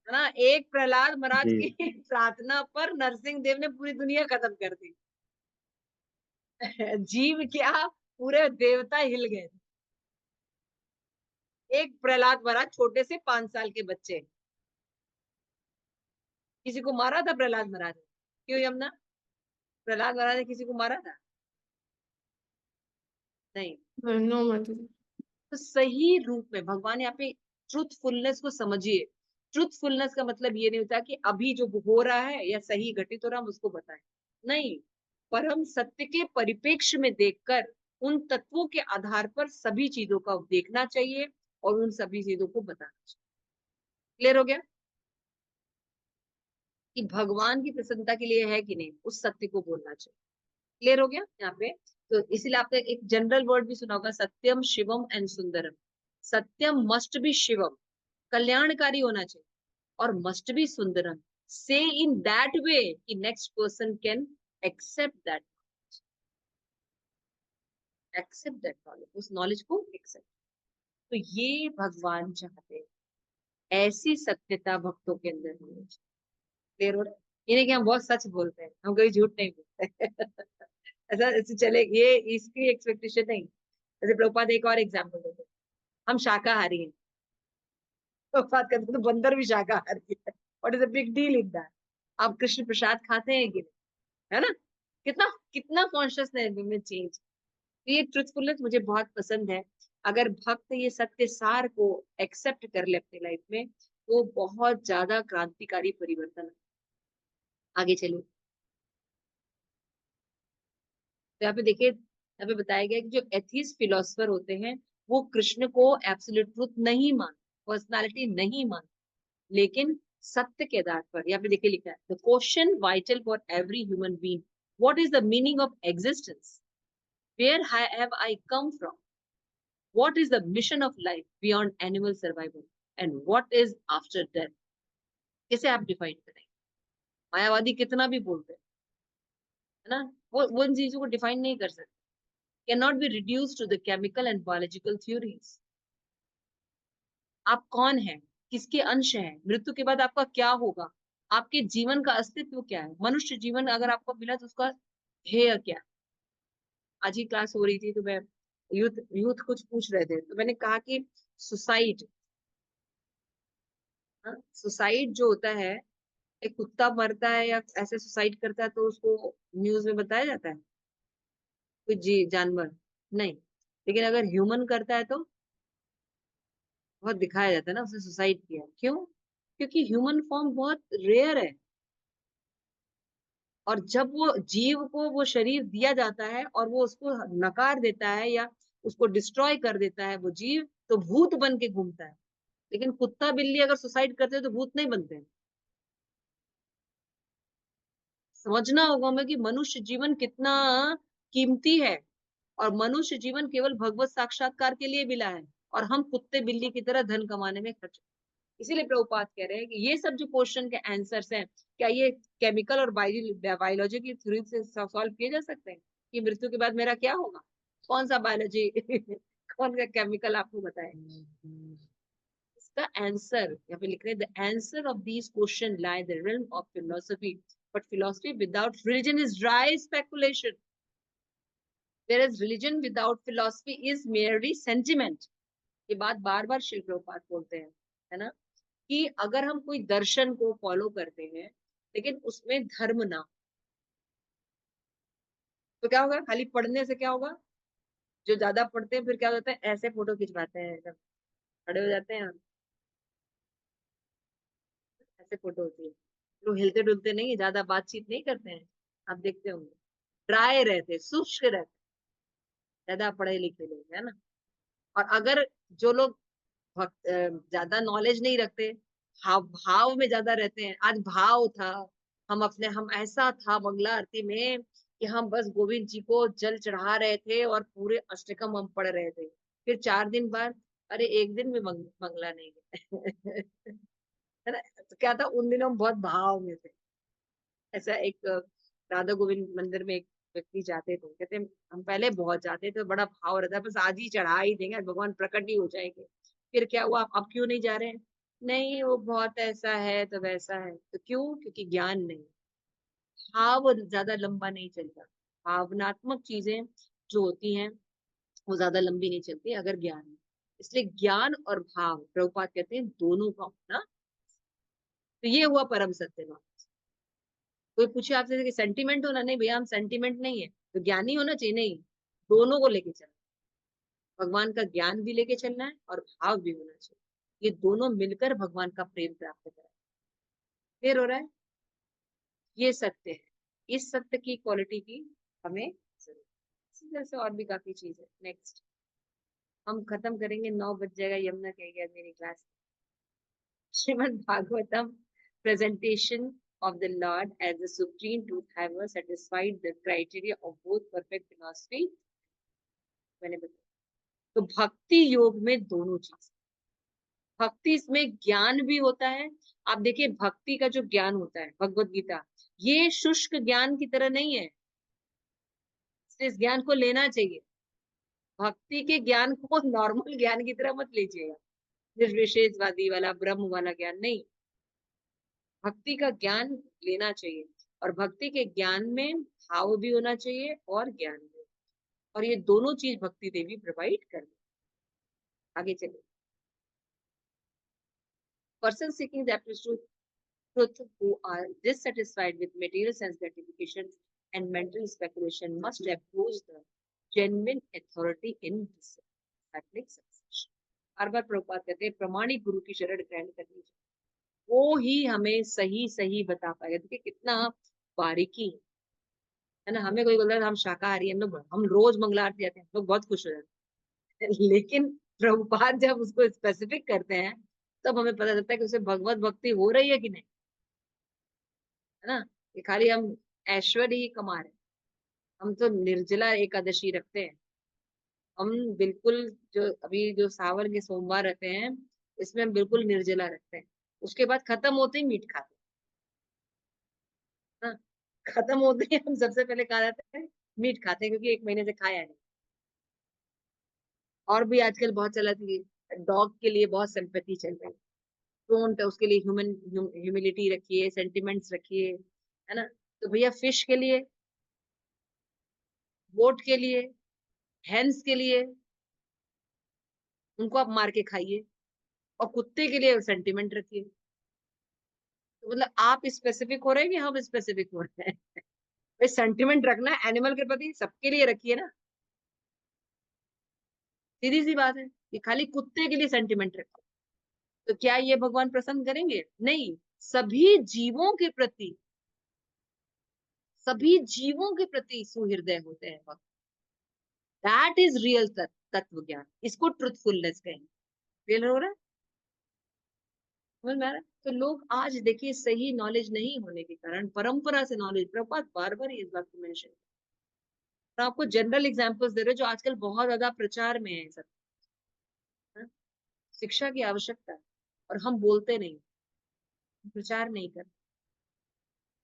ना। एक प्रहलाद महाराज जी। की प्रार्थना पर नरसिंह देव ने पूरी दुनिया खत्म कर दी। जीव क्या, पूरे देवता हिल गए। एक प्रहलाद महाराज, छोटे से 5 साल के बच्चे, किसी को मारा था प्रहलाद महाराज ने? क्यों यमुना? प्रहलाद महाराज ने किसी को मारा था? नहीं। नो माता जी। तो सही रूप में भगवान यहाँ पे ट्रूथफुलनेस को समझिए। ट्रूथफुलनेस का मतलब ये नहीं होता कि अभी जो हो रहा है या सही घटित हो रहा है हम उसको बताएं, नहीं। पर हम सत्य के परिप्रेक्ष्य में देखकर उन तत्वों के आधार पर सभी चीजों का देखना चाहिए और उन सभी चीजों को बताना चाहिए। क्लियर हो गया कि भगवान की प्रसन्नता के लिए है कि नहीं, उस सत्य को बोलना चाहिए। क्लियर हो गया यहाँ पे? तो इसीलिए आपने एक जनरल वर्ड भी सुना होगा, सत्यम शिवम एंड सुंदरम। सत्यम मस्ट बी शिवम, कल्याणकारी होना चाहिए, और मस्ट बी सुंदरम, से इन दैट वे कि next person can accept that knowledge, उस नॉलेज को एक्सेप्ट। तो ये भगवान चाहते हैं, ऐसी सत्यता भक्तों के अंदर होनी चाहिए। क्लियर हो रहा है? ये नहीं कि हम बहुत सच बोलते हैं, हम कभी झूठ नहीं बोलते। ऐसा ऐसे चले, ये इसकी एक्सपेक्टेशन नहीं। जैसे प्रभुपाद एक और एग्जाम्पल देते हैं, हम शाकाहारी हैं, प्रभुपाद कहते हैं तो बंदर भी शाकाहारी है, what is the big deal in that? आप कृष्ण प्रसाद खाते हैं कि नहीं, है ना? कितना कितना कॉन्शियसनेस में चेंज। तो ये ट्रुथफुलनेस मुझे बहुत पसंद है। अगर भक्त ये सत्य सार को एक्सेप्ट कर ले अपनी लाइफ में, तो बहुत ज्यादा क्रांतिकारी परिवर्तन है। आगे चलिए, तो यहाँ पे देखिए, यहाँ पे बताया गया कि जो एथिस्ट फिलोसफर होते हैं, वो कृष्ण को एब्सोल्यूट ट्रूथ नहीं मान, पर्सनालिटी नहीं मान, लेकिन सत्य के आधार पर। यहाँ पे देखिए लिखा है, the question vital for every human being, what is the meaning of existence, where have I come from, what is the mission of life beyond animal survival, and what is after death. कैसे आप define करेंगे? मायावादी कितना भी बोलते हैं, है ना, वो इन चीजों को डिफाइन नहीं कर सकते। cannot be reduced to the chemical and biological theories. आप कौन हैं, किसके अंश हैं, मृत्यु के बाद आपका क्या होगा, आपके जीवन का अस्तित्व क्या है, मनुष्य जीवन अगर आपको मिला तो उसका ध्येय क्या है? आज ही क्लास हो रही थी तो मैं यूथ यूथ कुछ पूछ रहे थे, तो मैंने कहा कि सुसाइड, सुसाइड जो होता है, एक कुत्ता मरता है या ऐसे सुसाइड करता है तो उसको न्यूज में बताया जाता है? कोई जी जानवर नहीं। लेकिन अगर ह्यूमन करता है तो बहुत दिखाया जाता है ना, उसने सुसाइड किया। क्यों? क्योंकि ह्यूमन फॉर्म बहुत रेयर है, और जब वो जीव को वो शरीर दिया जाता है और वो उसको नकार देता है या उसको डिस्ट्रॉय कर देता है वो जीव, तो भूत बन के घूमता है। लेकिन कुत्ता बिल्ली अगर सुसाइड करते हैं तो भूत नहीं बनते हैं। समझना होगा हमें कि मनुष्य जीवन कितना कीमती है, और मनुष्य जीवन केवल भगवत साक्षात्कार के लिए मिला है, और हम कुत्ते बिल्ली की तरह धन कमाने में खर्च। इसीलिए प्रभुपाद कह रहे हैं कि ये सब जो क्वेश्चन के आंसर्स हैं, क्या ये केमिकल और बायोलॉजी की थ्योरी से सॉल्व किए जा सकते हैं कि मृत्यु के बाद मेरा क्या होगा? कौन सा बायोलॉजी कौन सा केमिकल आपको बताए? इसका आंसर यहाँ पे लिख रहे हैं, the answer of these question lie the realm of philosophy, but philosophy without religion is dry speculation, whereas religion without philosophy is merely sentiment। ये बात बार बार श्री प्रभुपाद बोलते हैं, है ना, कि अगर हम कोई दर्शन को फॉलो करते हैं लेकिन उसमें धर्म ना, तो क्या होगा? खाली पढ़ने से क्या होगा? जो ज्यादा पढ़ते हैं फिर क्या होता है, ऐसे फोटो खिंचवाते हैं, जब खड़े हो जाते हैं ऐसे फोटो होती है, लोग हिलते डुलते नहीं है, ज्यादा बातचीत नहीं करते हैं, आप देखते होंगे, ड्राई रहते, शुष्क रहते, ज्यादा पढ़े लिखे लोग, है ना। और अगर जो लोग ज्यादा नॉलेज नहीं रखते, भाव भाव में ज्यादा रहते हैं, आज भाव था, हम ऐसा था मंगला आरती में कि हम बस गोविंद जी को जल चढ़ा रहे थे और पूरे अष्टकम हम पढ़ रहे थे, फिर 4 दिन बाद अरे एक दिन भी मंगला नहीं है। है ना? तो क्या था, उन दिनों हम बहुत भाव में थे। ऐसा एक राधा गोविंद मंदिर में एक व्यक्ति जाते थे, कहते हम पहले बहुत जाते थे, बड़ा भाव रहता, बस आज ही चढ़ा ही देंगे, आज भगवान प्रकट ही हो जाएंगे। फिर क्या हुआ, अब क्यों नहीं जा रहे हैं? नहीं वो बहुत ऐसा है तो वैसा है। तो क्यों? क्योंकि ज्ञान नहीं, भाव ज्यादा लंबा नहीं चलता। भावनात्मक चीजें जो होती हैं वो ज्यादा लंबी नहीं चलती अगर ज्ञान है। इसलिए ज्ञान और भाव, प्रभुपाद कहते हैं, दोनों का होना। तो ये हुआ परम सत्य बात। कोई पूछे आपसे कि सेंटिमेंट होना, नहीं भैया हम सेंटिमेंट नहीं है तो ज्ञानी होना चाहिए, नहीं, दोनों को लेके चलना। भगवान का ज्ञान भी लेके चलना है और भाव भी होना चाहिए, ये दोनों मिलकर भगवान का प्रेम प्राप्त करें। क्लियर हो रहा है? ये सत्य है, इस सत्य की क्वालिटी की हमें जरूरत है। इसी तरह से और भी काफी चीज है। नेक्स्ट हम खत्म करेंगे, 9 बज जाएगा, यमुना कह गया मेरी class. Shrimad Bhagavatam presentation of the Lord as the supreme truth haver satisfied the criteria of both perfect philosophy। मैंने बताया, तो भक्ति योग में दोनों चीज, भक्ति इसमें ज्ञान भी होता है। आप देखिए भक्ति का जो ज्ञान होता है, भगवत गीता, ये शुष्क ज्ञान की तरह नहीं है, इसलिए इस ज्ञान को लेना चाहिए। भक्ति के ज्ञान को नॉर्मल ज्ञान की तरह मत लीजिएगा, निर्विशेषवादी वाला ब्रह्म वाला ज्ञान नहीं। भक्ति का ज्ञान लेना चाहिए, और भक्ति के ज्ञान में भाव भी होना चाहिए और ज्ञान भी, और ये दोनों चीज भक्ति देवी प्रोवाइड कर रही है। आगे चलिए। Person seeking the absolute truth who are dissatisfied with material sense gratification and mental speculation must approach the genuine authority in this that makes sense। बार बार प्रभुपाद कहते हैं प्रमाणिक गुरु की शरण ग्रहण करनी चाहिए, वो ही हमें सही सही बता पाएगा। देखिए कितना बारीकी है ना। हमें कोई बोलता है हम शाकाहारी, हम रोज मंगला आरती जाते हैं, हम लोग बहुत खुश हो जाते हैं लेकिन प्रभुपाद जब उसको स्पेसिफिक करते हैं तब हमें पता चलता है कि उसे भगवत भक्ति हो रही है कि नहीं, है ना। ये खाली हम ऐश्वर्य ही कमा रहे हैं। हम तो निर्जला एकादशी रखते हैं, हम बिल्कुल जो अभी जो सावन के सोमवार रहते हैं इसमें हम बिल्कुल निर्जला रखते हैं, उसके बाद खत्म होते ही मीट खाते हैं ना। खत्म होते ही हम सबसे पहले कहा जाता है मीट खाते हैं, क्योंकि एक महीने से खाया नहीं। और भी आजकल बहुत चला थी, डॉग के लिए बहुत सिंपैथी चल रही है, डोंट उसके लिए ह्यूमिलिटी रखिए, सेंटिमेंट्स रखिए, है ना। तो भैया फिश के लिए, बोट के लिए, हैंस के लिए उनको आप मार के खाइए, और कुत्ते के लिए सेंटिमेंट रखिए। तो मतलब आप स्पेसिफिक हो रहे हैं कि हम स्पेसिफिक हो रहे हैं? भाई सेंटिमेंट रखना है एनिमल के प्रति, सबके लिए रखिए ना, सीधी सी बात है। ये खाली कुत्ते के लिए सेंटिमेंट रखो तो क्या ये भगवान प्रसन्न करेंगे? नहीं। सभी जीवों के प्रति, सभी जीवों के प्रति सुहृदय होते हैं भक्त। दैट इज रियल तत्व ज्ञान, इसको ट्रुथफुलनेस कहेंगे। क्लियर हो रहा है? समझ में आ रहा है? तो लोग आज देखिए सही नॉलेज नहीं होने के कारण परंपरा से नॉलेज, प्रभुपाद बार बार इस बात को मेंशन, तो आपको जनरल एग्जांपल्स दे रहे जो आजकल बहुत ज्यादा प्रचार में है सब, है? शिक्षा की आवश्यकता है और हम बोलते नहीं, प्रचार नहीं करते।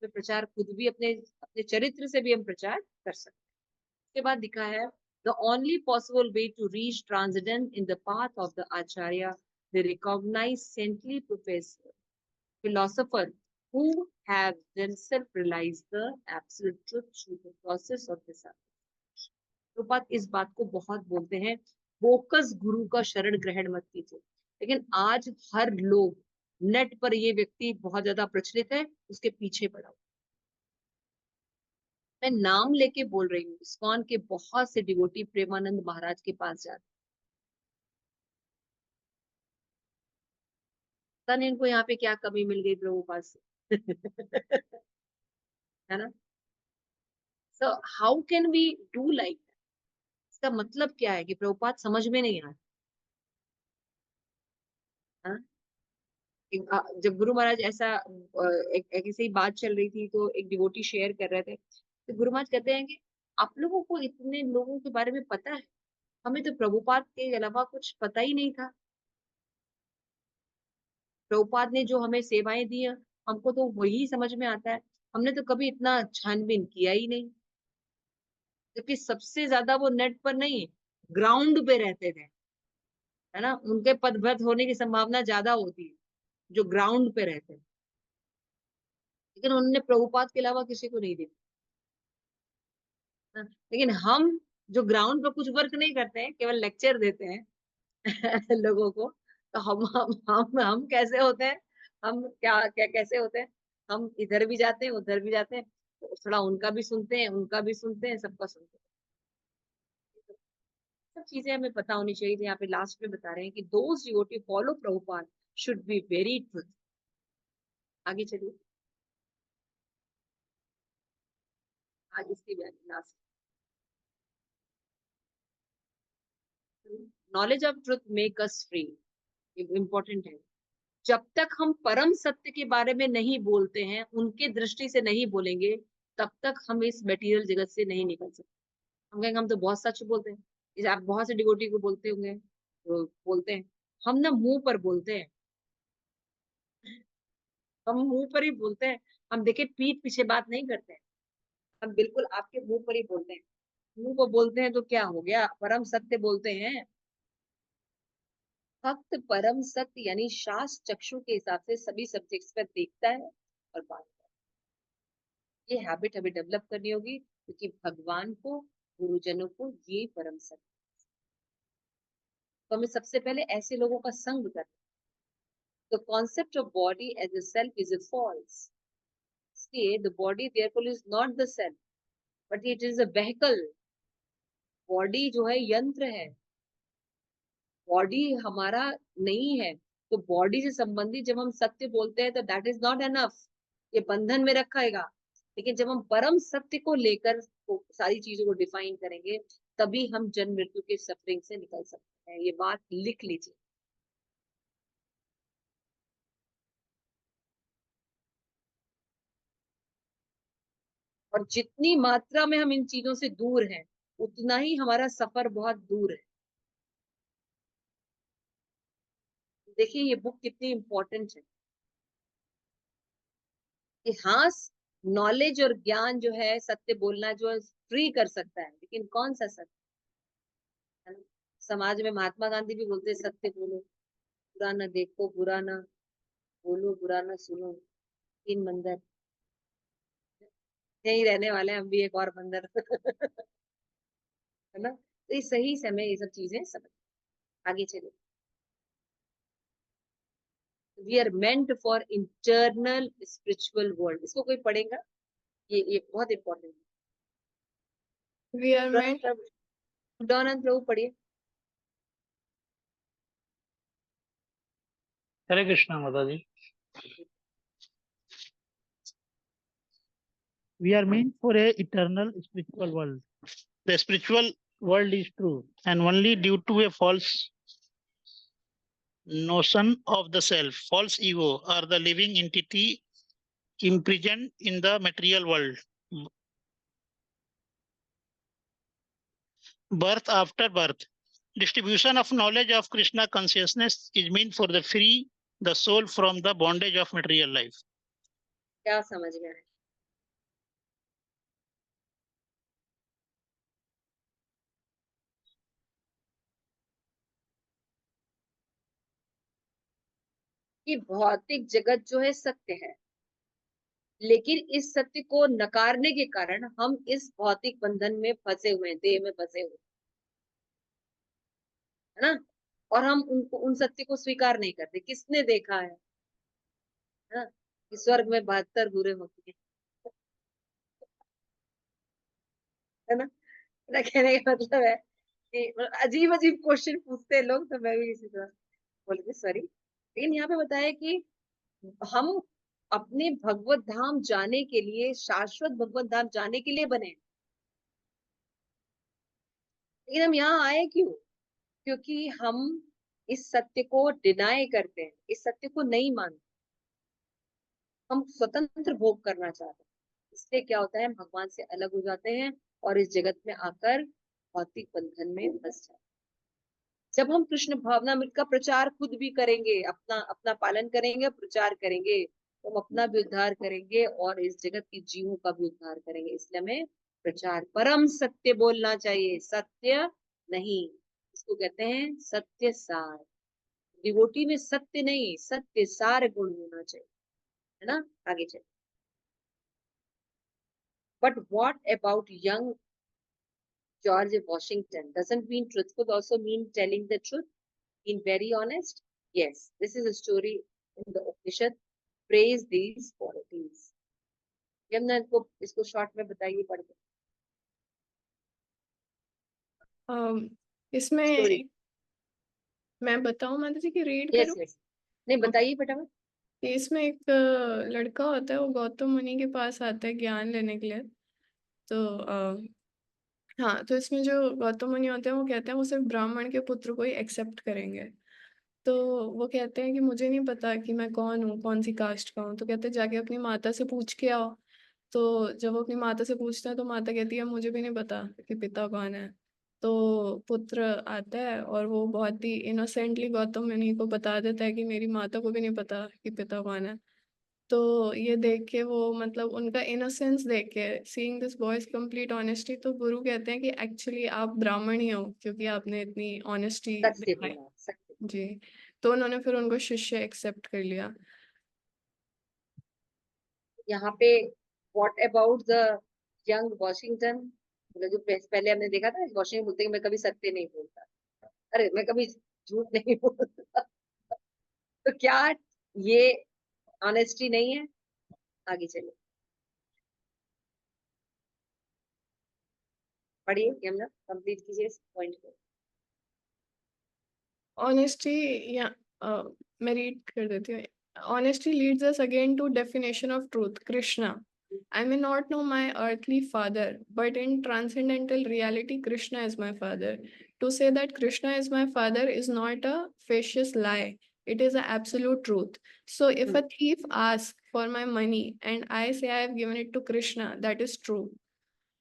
तो प्रचार खुद भी अपने अपने चरित्र से भी हम प्रचार कर सकते हैं। उसके बाद लिखा है the only possible way to reach transcendent in the path of the acharya the recognise saintly professor philosopher who have themselves realized the absolute truth through the process of discipleship। तो बात इस बात को बहुत बोलते हैं, बोकस गुरु का शरण ग्रहण मत कीजिए। लेकिन आज हर लोग, नेट पर ये व्यक्ति बहुत ज्यादा प्रचलित है, उसके पीछे पड़ा हुआ। मैं नाम लेके बोल रही हूँ, इस्कॉन के बहुत से डिवोटी प्रेमानंद महाराज के पास जाते, पता नहीं इनको यहाँ पे क्या कमी मिल गई प्रभुपाद से है ना। So how can we do like, इसका मतलब क्या है कि प्रभुपाद समझ में नहीं आता। हाँ? जब गुरु महाराज ऐसा एक ऐसी ही बात चल रही थी तो एक डिवोटी शेयर कर रहे थे, तो गुरु महाराज कहते हैं कि आप लोगों को इतने लोगों के बारे में पता है, हमें तो प्रभुपाद के अलावा कुछ पता ही नहीं था। प्रभुपाद ने जो हमें सेवाएं दी है हमको तो वही समझ में आता है, हमने तो कभी इतना छानबीन किया ही नहीं। जबकि सबसे ज्यादा वो नेट पर नहीं, ग्राउंड पे रहते थे, है ना। उनके पदभ्रष्ट होने की संभावना ज्यादा होती है जो ग्राउंड पे रहते हैं, लेकिन उन्होंने प्रभुपाद के अलावा किसी को नहीं देखा। हाँ, लेकिन हम जो ग्राउंड पे कुछ वर्क नहीं करते हैं, केवल लेक्चर देते हैं लोगों को, तो हम कैसे होते हैं, हम क्या क्या कैसे होते हैं, हम इधर भी जाते हैं उधर भी जाते हैं, तो थोड़ा उनका भी सुनते हैं उनका भी सुनते हैं, सबका सुनते हैं। सब चीजें हमें पता होनी चाहिए। तो यहाँ पे लास्ट में बता रहे हैं कि those devotee follow Prabhupada should be very truth. आगे चलिए, आज इसकी last, knowledge of truth make us free, important है। जब तक हम परम सत्य के बारे में नहीं बोलते हैं, उनके दृष्टि से नहीं बोलेंगे, तब तक हम इस मटेरियल जगत से नहीं निकल सकते। हम कहेंगे हम तो बहुत सच बोलते हैं, जैसे आप बहुत से डिवोटी को बोलते होंगे, तो बोलते हैं हम ना मुंह पर बोलते हैं, हम मुंह पर ही बोलते हैं, हम देखिए पीठ पीछे बात नहीं करते हैं, हम बिल्कुल आपके मुंह पर ही बोलते हैं। मुंह को बोलते हैं तो क्या हो गया, परम सत्य बोलते हैं। भक्त परम सत्य यानी शास्त्र चक्षु के हिसाब से सभी सब्जेक्ट्स पर देखता है और बात करता है। ये हैबिट हमें डेवलप करनी होगी, क्योंकि भगवान को, गुरुजनों को ये परम सत्य, तो हमें सबसे पहले ऐसे लोगों का संग करना। The concept of body as a self is a false. See, the body therefore is not the self, but it is a vehicle. Body जो है यंत्र है, बॉडी हमारा नहीं है। तो बॉडी से संबंधित जब हम सत्य बोलते हैं तो दैट इज नॉट एनफ, ये बंधन में रखेगा। लेकिन जब हम परम सत्य को लेकर सारी चीजों को डिफाइन करेंगे, तभी हम जन्म मृत्यु के सफरिंग से निकल सकते हैं। ये बात लिख लीजिए। और जितनी मात्रा में हम इन चीजों से दूर हैं, उतना ही हमारा सफर बहुत दूर है। देखिए ये बुक कितनी इंपॉर्टेंट है। इतिहास, नॉलेज और ज्ञान जो है, सत्य बोलना जो है फ्री कर सकता है, लेकिन कौन सा सत्य है ना? समाज में महात्मा गांधी भी बोलते सत्य बोलो, बुरा ना देखो, बुरा ना बोलो, बुरा ना सुनो, तीन बंदर। यही रहने वाले हैं हम भी, एक और बंदर है ना। तो ये सही समय ये सब चीजें समझ, आगे चले। We are meant for internal spiritual world, इसको कोई पढ़ेगा? ये बहुत इंपॉर्टेंट वी आर है। मेंट दयानंद प्रभु पढ़िए। हरे कृष्णा माता जी। We are meant for a eternal spiritual world. The spiritual world is true, and only due to a false notion of the self, false ego, or the living entity imprisoned in the material world. Birth after birth. Distribution of knowledge of Krishna consciousness is meant for the free the soul from the bondage of material life. क्या समझ में आया? कि भौतिक जगत जो है सत्य है, लेकिन इस सत्य को नकारने के कारण हम इस भौतिक बंधन में फंसे हुए हैं, देह में फंसे हुए है ना। और हम उनको, उन सत्य को स्वीकार नहीं करते। किसने देखा है ना कि स्वर्ग में 72 बुरे होती है ना। मेरा कहने का मतलब है कि अजीब अजीब क्वेश्चन पूछते हैं लोग, तो मैं भी इसी तरह बोलती सॉरी। लेकिन यहाँ पे बताया कि हम अपने भगवत धाम जाने के लिए, शाश्वत भगवत धाम जाने के लिए बने। लेकिन हम यहाँ आए क्यों? क्योंकि हम इस सत्य को डिनाई करते हैं, इस सत्य को नहीं मानते। हम स्वतंत्र भोग करना चाहते हैं, इसलिए क्या होता है, हम भगवान से अलग हो जाते हैं और इस जगत में आकर भौतिक बंधन में फंस जाते हैं। जब हम कृष्ण भावनामृत का प्रचार खुद भी करेंगे, अपना अपना पालन करेंगे, प्रचार करेंगे, तो हम अपना भी उद्धार करेंगे और इस जगत के जीवों का भी उद्धार करेंगे। इसलिए हमें प्रचार, परम सत्य बोलना चाहिए, सत्य नहीं। इसको कहते हैं सत्य सार। डिवोटी में सत्य नहीं, सत्य सार गुण होना चाहिए, है ना। आगे चलिए। But what about young George Washington? Doesn't mean truthful also mean telling the truth, being very honest? Yes, this is a story in the Upanishad. Praise these qualities. Yamuna इसको शॉर्ट में बताइए पढ़ के। इसमें Story. मैं बताऊं माता जी की रीड यस करूं? यस, नहीं बताइए फटाफट। इसमें एक लड़का होता है, वो गौतम मुनि के पास आता है ज्ञान लेने के लिए। तो हाँ, तो इसमें जो गौतम मुनि होते हैं वो कहते हैं वो सिर्फ ब्राह्मण के पुत्र को ही एक्सेप्ट करेंगे। तो वो कहते हैं कि मुझे नहीं पता कि मैं कौन हूँ, कौन सी कास्ट का हूँ। तो कहते हैं जाके अपनी माता से पूछ के आओ। तो जब वो अपनी माता से पूछते हैं तो माता कहती है मुझे भी नहीं पता कि पिता कौन है। तो पुत्र आता है और वो बहुत ही इनोसेंटली गौतम मुनि को बता देता है कि मेरी माता को भी नहीं पता कि पिता कौन है। तो ये देख के वो मतलब उनका इनोसेंस देख के, seeing this boys complete honesty, तो गुरु कहते हैं कि एक्चुअली आप ब्राह्मण ही हो क्योंकि आपने इतनी ऑनेस्टी सत्य दिखाई। बोला, सत्य। जी, तो उन्होंने फिर उनको शिष्य एक्सेप्ट कर लिया। यहाँ पे what about the young Washington, मतलब जो पहले हमने देखा था, वॉशिंगटन बोलते हैं कि मैं कभी सत्य नहीं बोलता, अरे मैं कभी झूठ नहीं बोलता। तो क्या ये ऑनेस्टी नहीं है? आगे चलो, पढ़िए यमुना, कंप्लीट कीजिए इस पॉइंट को। Honesty, yeah, मैं read कर देती हूँ. Honesty leads us again to definition of truth. Krishna. I may not know my earthly father, but in transcendental reality, Krishna is my father. To say that Krishna is my father is not a fallacious lie. It is an absolute truth. So if a thief asks for my money and I say I have given it to Krishna, that is true.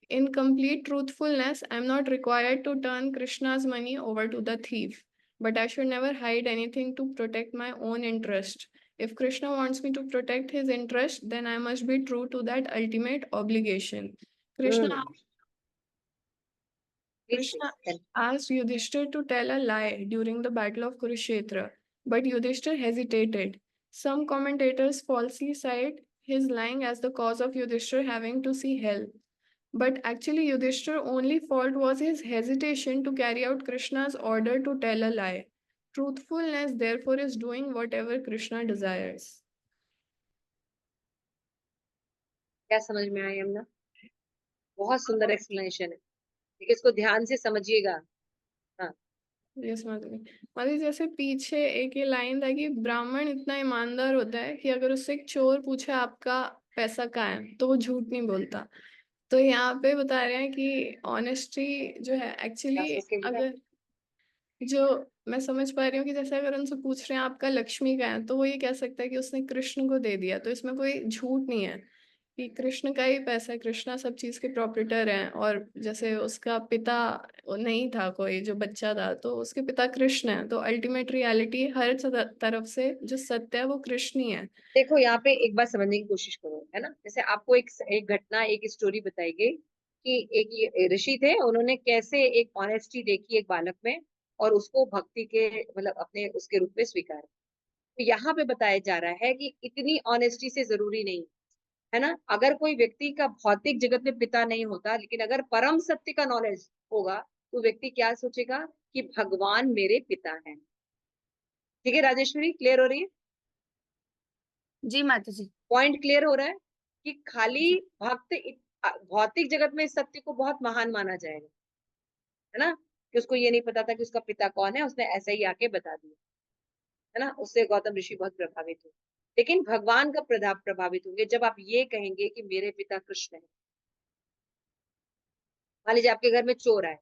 In complete truthfulness, I am not required to turn Krishna's money over to the thief, but I should never hide anything to protect my own interest. If Krishna wants me to protect his interest, then I must be true to that ultimate obligation. Krishna Please, asked Yudhishthir to tell a lie during the battle of Kurukshetra, but Yudhishthir hesitated. Some commentators falsely cite his lying as the cause of Yudhishthir having to see hell. But actually, Yudhishthir's only fault was his hesitation to carry out Krishna's order to tell a lie. Truthfulness, therefore, is doing whatever Krishna desires. क्या समझ में आया यमुना? बहुत सुंदर explanation है, लेकिन इसको ध्यान से समझिएगा। हाँ, यस माधुरी, माधुरी जैसे पीछे एक ये लाइन था कि ब्राह्मण इतना ईमानदार होता है कि अगर उससे एक चोर पूछे आपका पैसा कहाँ है तो वो झूठ नहीं बोलता। तो यहाँ पे बता रहे हैं कि ऑनेस्टी जो है एक्चुअली, उसके बिना अगर जो मैं समझ पा रही हूँ कि जैसे अगर उनसे पूछ रहे हैं आपका लक्ष्मी का है, तो वो ये कह सकता है कि उसने कृष्ण को दे दिया, तो इसमें कोई झूठ नहीं है कि कृष्ण का ही पैसा है, कृष्णा सब चीज के प्रॉपरेटर हैं। और जैसे उसका पिता नहीं था, कोई जो बच्चा था, तो उसके पिता कृष्ण है, तो अल्टीमेट रियलिटी हर तरफ से जो सत्य है वो कृष्ण ही है। देखो, यहाँ पे एक बात समझने की कोशिश करो, है ना। जैसे आपको एक घटना, एक स्टोरी बताई गई कि एक ये ऋषि थे, उन्होंने कैसे एक ऑनेस्टी देखी एक बालक में और उसको भक्ति के मतलब अपने उसके रूप में स्वीकार। तो यहाँ पे बताया जा रहा है कि इतनी ऑनेस्टी से जरूरी नहीं, है ना। अगर कोई व्यक्ति का भौतिक जगत में पिता नहीं होता, लेकिन अगर परम सत्य का नॉलेज होगा, तो व्यक्ति क्या सोचेगा कि भगवान मेरे पिता हैं। ठीक है राजेश्वरी, क्लियर हो रही है? जी माता जी। पॉइंट क्लियर हो रहा है कि खाली भक्त भौतिक जगत में इस सत्य को बहुत महान माना जाएगा, है ना, कि उसको ये नहीं पता था कि उसका पिता कौन है, उसने ऐसे ही आके बता दिया, है ना। उससे गौतम ऋषि बहुत प्रभावित हुए। लेकिन भगवान का प्रभावित होंगे जब आप ये कहेंगे कि मेरे पिता कृष्ण है। मान लीजिए आपके घर में चोर आए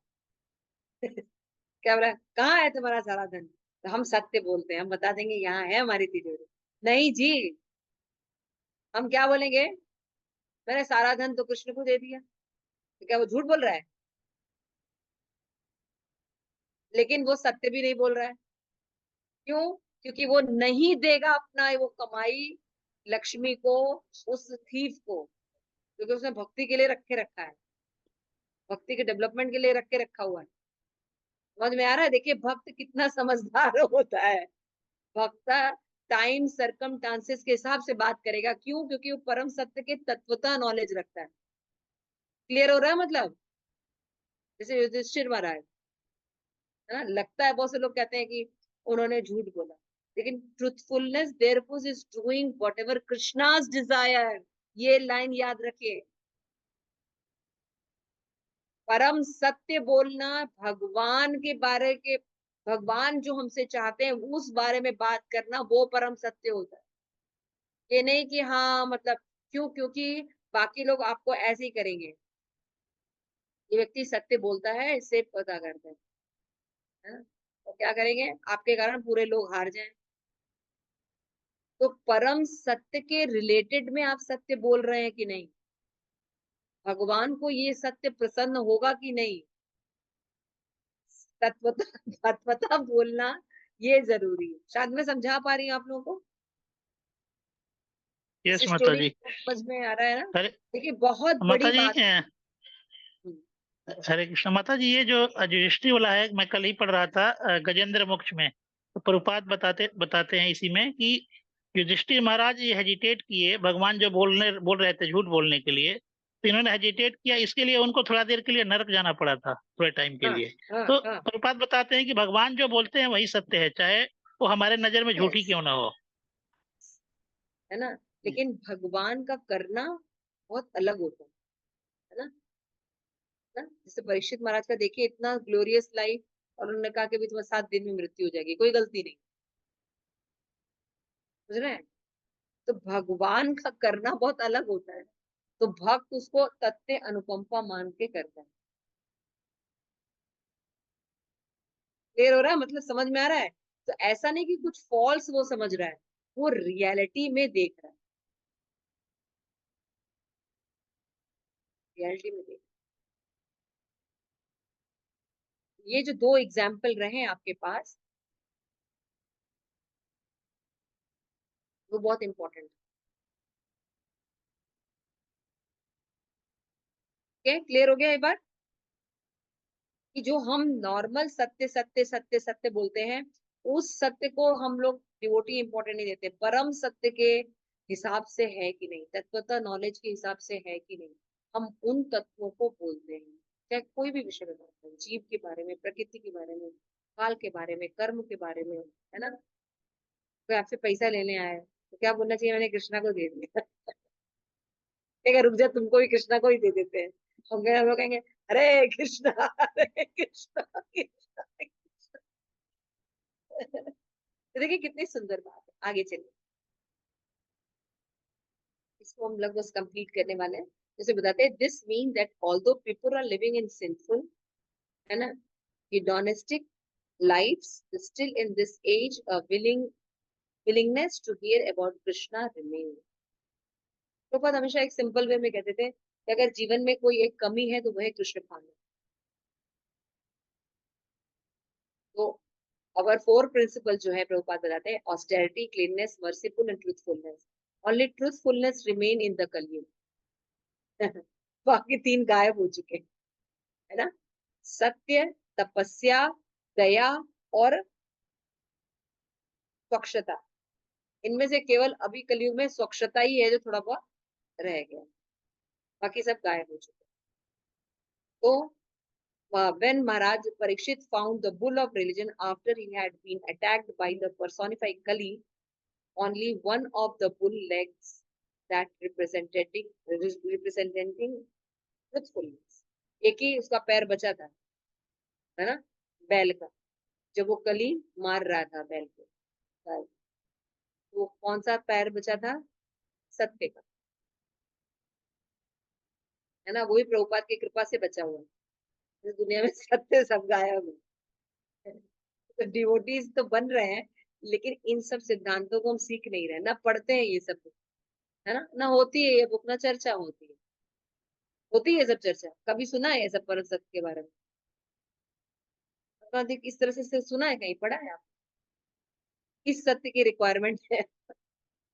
क्या बोला, कहाँ है तुम्हारा सारा धन? तो हम सत्य बोलते हैं, हम बता देंगे यहाँ है हमारी तिजोरी। नहीं जी, हम क्या बोलेंगे, मैंने सारा धन तो कृष्ण को दे दिया। तो क्या वो झूठ बोल रहा है? लेकिन वो सत्य भी नहीं बोल रहा है। क्यों? क्योंकि वो नहीं देगा अपना वो कमाई लक्ष्मी को, उस थीफ को, क्योंकि उसने भक्ति के लिए रखे रखा है, भक्ति के डेवलपमेंट के लिए रख के रखा हुआ है। समझ में आ रहा है? देखिए भक्त कितना समझदार होता है। भक्त टाइम सर्कमस्टांसेस के हिसाब से बात करेगा। क्यों? क्योंकि वो परम सत्य के तत्वता नॉलेज रखता है। क्लियर हो रहा है? मतलब जैसे युधिष्ठिर महाराज, है ना, लगता है बहुत से लोग कहते हैं कि उन्होंने झूठ बोला, लेकिन truthfulness therefore is doing whatever Krishna's desire. ये लाइन याद रखिए, परम सत्य बोलना, भगवान के बारे के, भगवान जो हमसे चाहते हैं उस बारे में बात करना, वो परम सत्य होता है। ये नहीं कि हाँ मतलब, क्यों? क्योंकि बाकी लोग आपको ऐसे ही करेंगे। ये व्यक्ति सत्य बोलता है, इससे पता करते हैं, है ना। तो क्या करेंगे, आपके कारण पूरे लोग हार जाएं। तो परम सत्य के रिलेटेड में आप सत्य बोल रहे हैं कि नहीं, भगवान को ये सत्य प्रसन्न होगा कि नहीं, तत्वता तत्वता बोलना, ये जरूरी है। शायद मैं समझा पा रही हूँ आप लोगों को। यस इस माता स्टोरी जी। समझ में आ रहा है ना? अरे देखिए बहुत माता बड़ी जी, बात। हरे कृष्ण माता जी, ये जो रजिस्ट्री वाला है, मैं कल ही पढ़ रहा था गजेंद्र मोक्ष में, तो प्रभुपाद बताते हैं इसी में कि युधिष्ठिर महाराज ये हेजिटेट किए, भगवान जो बोल रहे थे झूठ बोलने के लिए, तो इन्होंने हेजिटेट किया, इसके लिए उनको थोड़ा देर के लिए नरक जाना पड़ा था, थोड़े टाइम के हाँ लिए। हाँ तो हाँ, प्रभुपाद बताते हैं कि भगवान जो बोलते हैं वही सत्य है, चाहे वो हमारे नजर में झूठी यस, क्यों ना हो। है ना? लेकिन भगवान का करना बहुत अलग होता है ना? ना जैसे परीक्षित महाराज का देखिए, इतना ग्लोरियस लाइफ, और उन्होंने कहा कि भी तुम्हें 7 दिन में मृत्यु हो जाएगी, कोई गलती नहीं। समझ रहे हैं? तो भगवान का करना बहुत अलग होता है, तो भक्त उसको तथ्य अनुकंपा मान के करता है। क्लियर हो रहा है? मतलब समझ में आ रहा है? तो ऐसा नहीं कि कुछ फॉल्स वो समझ रहा है, वो रियलिटी में देख रहा है, रियलिटी में देख रहा है। ये जो 2 एग्जाम्पल रहे आपके पास, वो बहुत इंपॉर्टेंट है। क्लियर हो गया ये बात? कि जो हम नॉर्मल सत्य सत्य सत्य सत्य बोलते हैं, उस सत्य को हम लोग डिवोटी इंपॉर्टेंट नहीं देते, परम सत्य के हिसाब से है कि नहीं, तत्वतः नॉलेज के हिसाब से है कि नहीं, हम उन तत्वों को बोलते हैं। चाहे कोई भी विषय में बात करें, जीव के बारे में, प्रकृति के बारे में, काल के बारे में, कर्म के बारे में, है ना? कोई आपसे पैसा लेने आया है, तो क्या बोलना चाहिए? मैंने कृष्णा को दे दिया। कहेगा रुक जा, तुमको भी कृष्णा को ही दे देते हैं। हम लोग कहेंगे हरे कृष्णा हरे कृष्णा कृष्णा कृष्णा। तो देखिए कितनी सुंदर बात है। आगे चलिए, इसको हम लोग बस कंप्लीट करने वाले हैं। जैसे बताते हैं, this mean that although people are living in sinful, है ना, hedonistic lives, still in this age a willingness to hear about Krishna remains। तो बात हमेशा एक सिंपल वे में कहते थे कि अगर जीवन में कोई एक कमी है तो वह है कृष्ण भावना। तो अवर 4 प्रिंसिपल जो है प्रभुपाद बताते हैं, austerity, cleanness, merciful and truthfulness. Only truthfulness remain in the Kaliyuga. बाकी 3 गायब हो चुके हैं, है ना? सत्य, तपस्या, दया और स्वच्छता, इनमें से केवल अभी कलयुग में स्वच्छता ही है जो थोड़ा बहुत रह गया, बाकी सब गायब हो चुके हैं। तो when Maharaj Parikshit found the bull of religion after he had been attacked by the personified Kali, only one of the bull legs that representing truthfulness, एक ही उसका पैर बचा था, है ना, बैल का, जब वो कली मार रहा था बैल को, तो कौन सा पैर बचा था? सत्य का, है ना? वही प्रभुपाद की कृपा से बचा हुआ है। इस दुनिया में सत्य सब गायब है। तो डिवोटीज तो बन रहे हैं, लेकिन इन सब सिद्धांतों को हम सीख नहीं रहे, ना पढ़ते हैं ये सब, है ना? ना होती है ये बुक, ना चर्चा होती है सब चर्चा। कभी सुना है ये सब परम सत्य के बारे में? अधिक इस तरह से सुना है, कहीं पढ़ा है आप? किस सत्य की रिक्वायरमेंट है?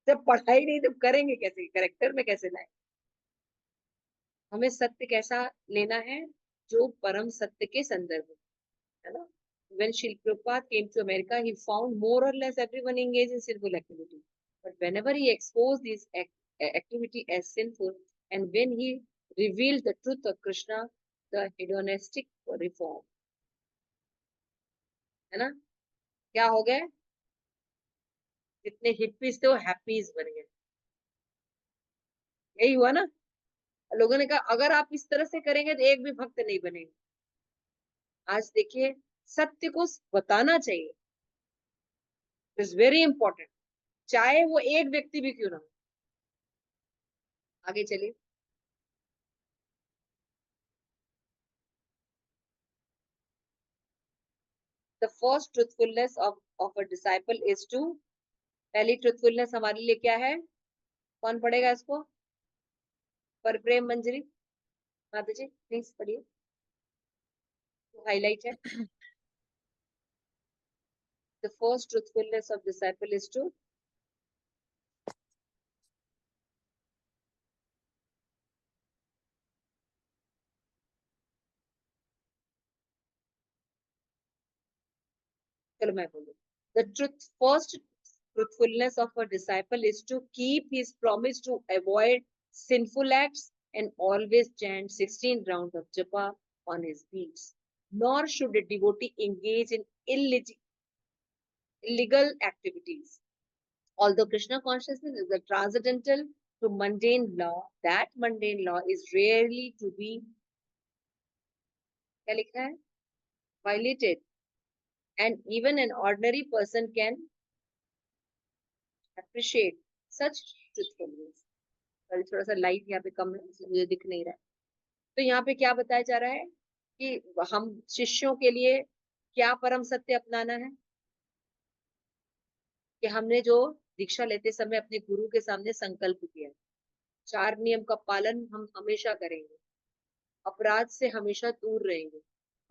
जब पढ़ाई नहीं तो करेंगे कैसे, करेक्टर में कैसे लाए? हमें सत्य कैसा लेना है? जो परम सत्य के संदर्भ में, है ना? When Srila Prabhupada came to America, he found more or less everyone engaged in sinful activity. But whenever he exposed these activity as sinful, and when he revealed the truth of Krishna, the hedonistic reform, है ना, क्या हो गए? जितने hippies थे वो हैप्पीज बन गए। यही हुआ ना? लोगों ने कहा अगर आप इस तरह से करेंगे तो एक भी भक्त नहीं बनेंगे। आज देखिए, सत्य को बताना चाहिए, इज वेरी इंपॉर्टेंट, चाहे वो एक व्यक्ति भी क्यों ना हो। आगे चलिए, the first truthfulness of a disciple is to, पहली ट्रूथफुलनेस हमारे लिए क्या है? कौन पढ़ेगा इसको? पर प्रेम मंजरी माता जी प्लीज पढ़िए, हाईलाइट है। The first truthfulness of disciple is to, चलो मैं बोलूँ. The first truthfulness of a disciple is to keep his promise to avoid sinful acts and always chant 16 rounds of japa on his beads. Nor should a devotee engage in illegal activities. Although Krishna consciousness is a transcendental to mundane law, that mundane law is rarely to be क्या लिखा है? Violated, and even an ordinary person can appreciate such truthfulness. थोड़ा सा light यहाँ पे कम है इसलिए मुझे दिख नहीं रहा है. तो यहाँ पे क्या बताया जा रहा है कि हम शिष्यों के लिए क्या परम सत्य अपनाना है कि हमने जो दीक्षा लेते समय अपने गुरु के सामने संकल्प किया, 4 नियम का पालन हम हमेशा करेंगे, अपराध से हमेशा दूर रहेंगे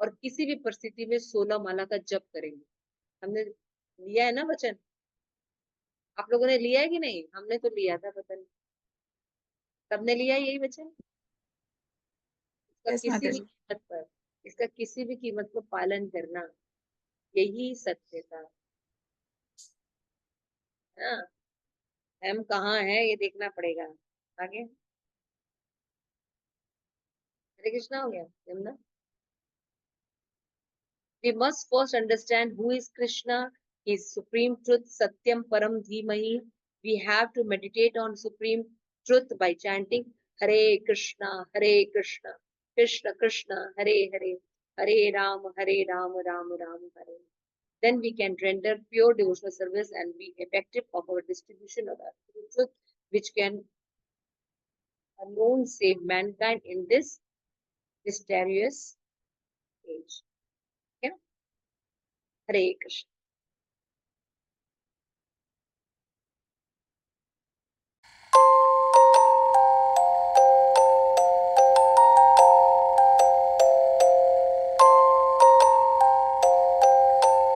और किसी भी परिस्थिति में 16 माला का जप करेंगे. हमने लिया है ना वचन? आप लोगों ने लिया है कि नहीं? हमने तो लिया था, पता नहीं सबने लिया है यही वचन. Yes, इसका किसी भी कीमत पर पालन करना, यही सत्यता. हाँ, हम कहाँ है ये देखना पड़ेगा. आगे हरे कृष्णा हो गया Yamuna. We must first understand who is Krishna, his supreme truth, Satyam Param Dhimahi. We have to meditate on supreme truth by chanting Hare Krishna, Krishna Krishna, Hare Hare, Hare Ram, Ram Ram, Hare. Then we can render pure devotional service and be effective of our distribution of our truth, which can alone save mankind in this mysterious age. Okay? Hare Krishna.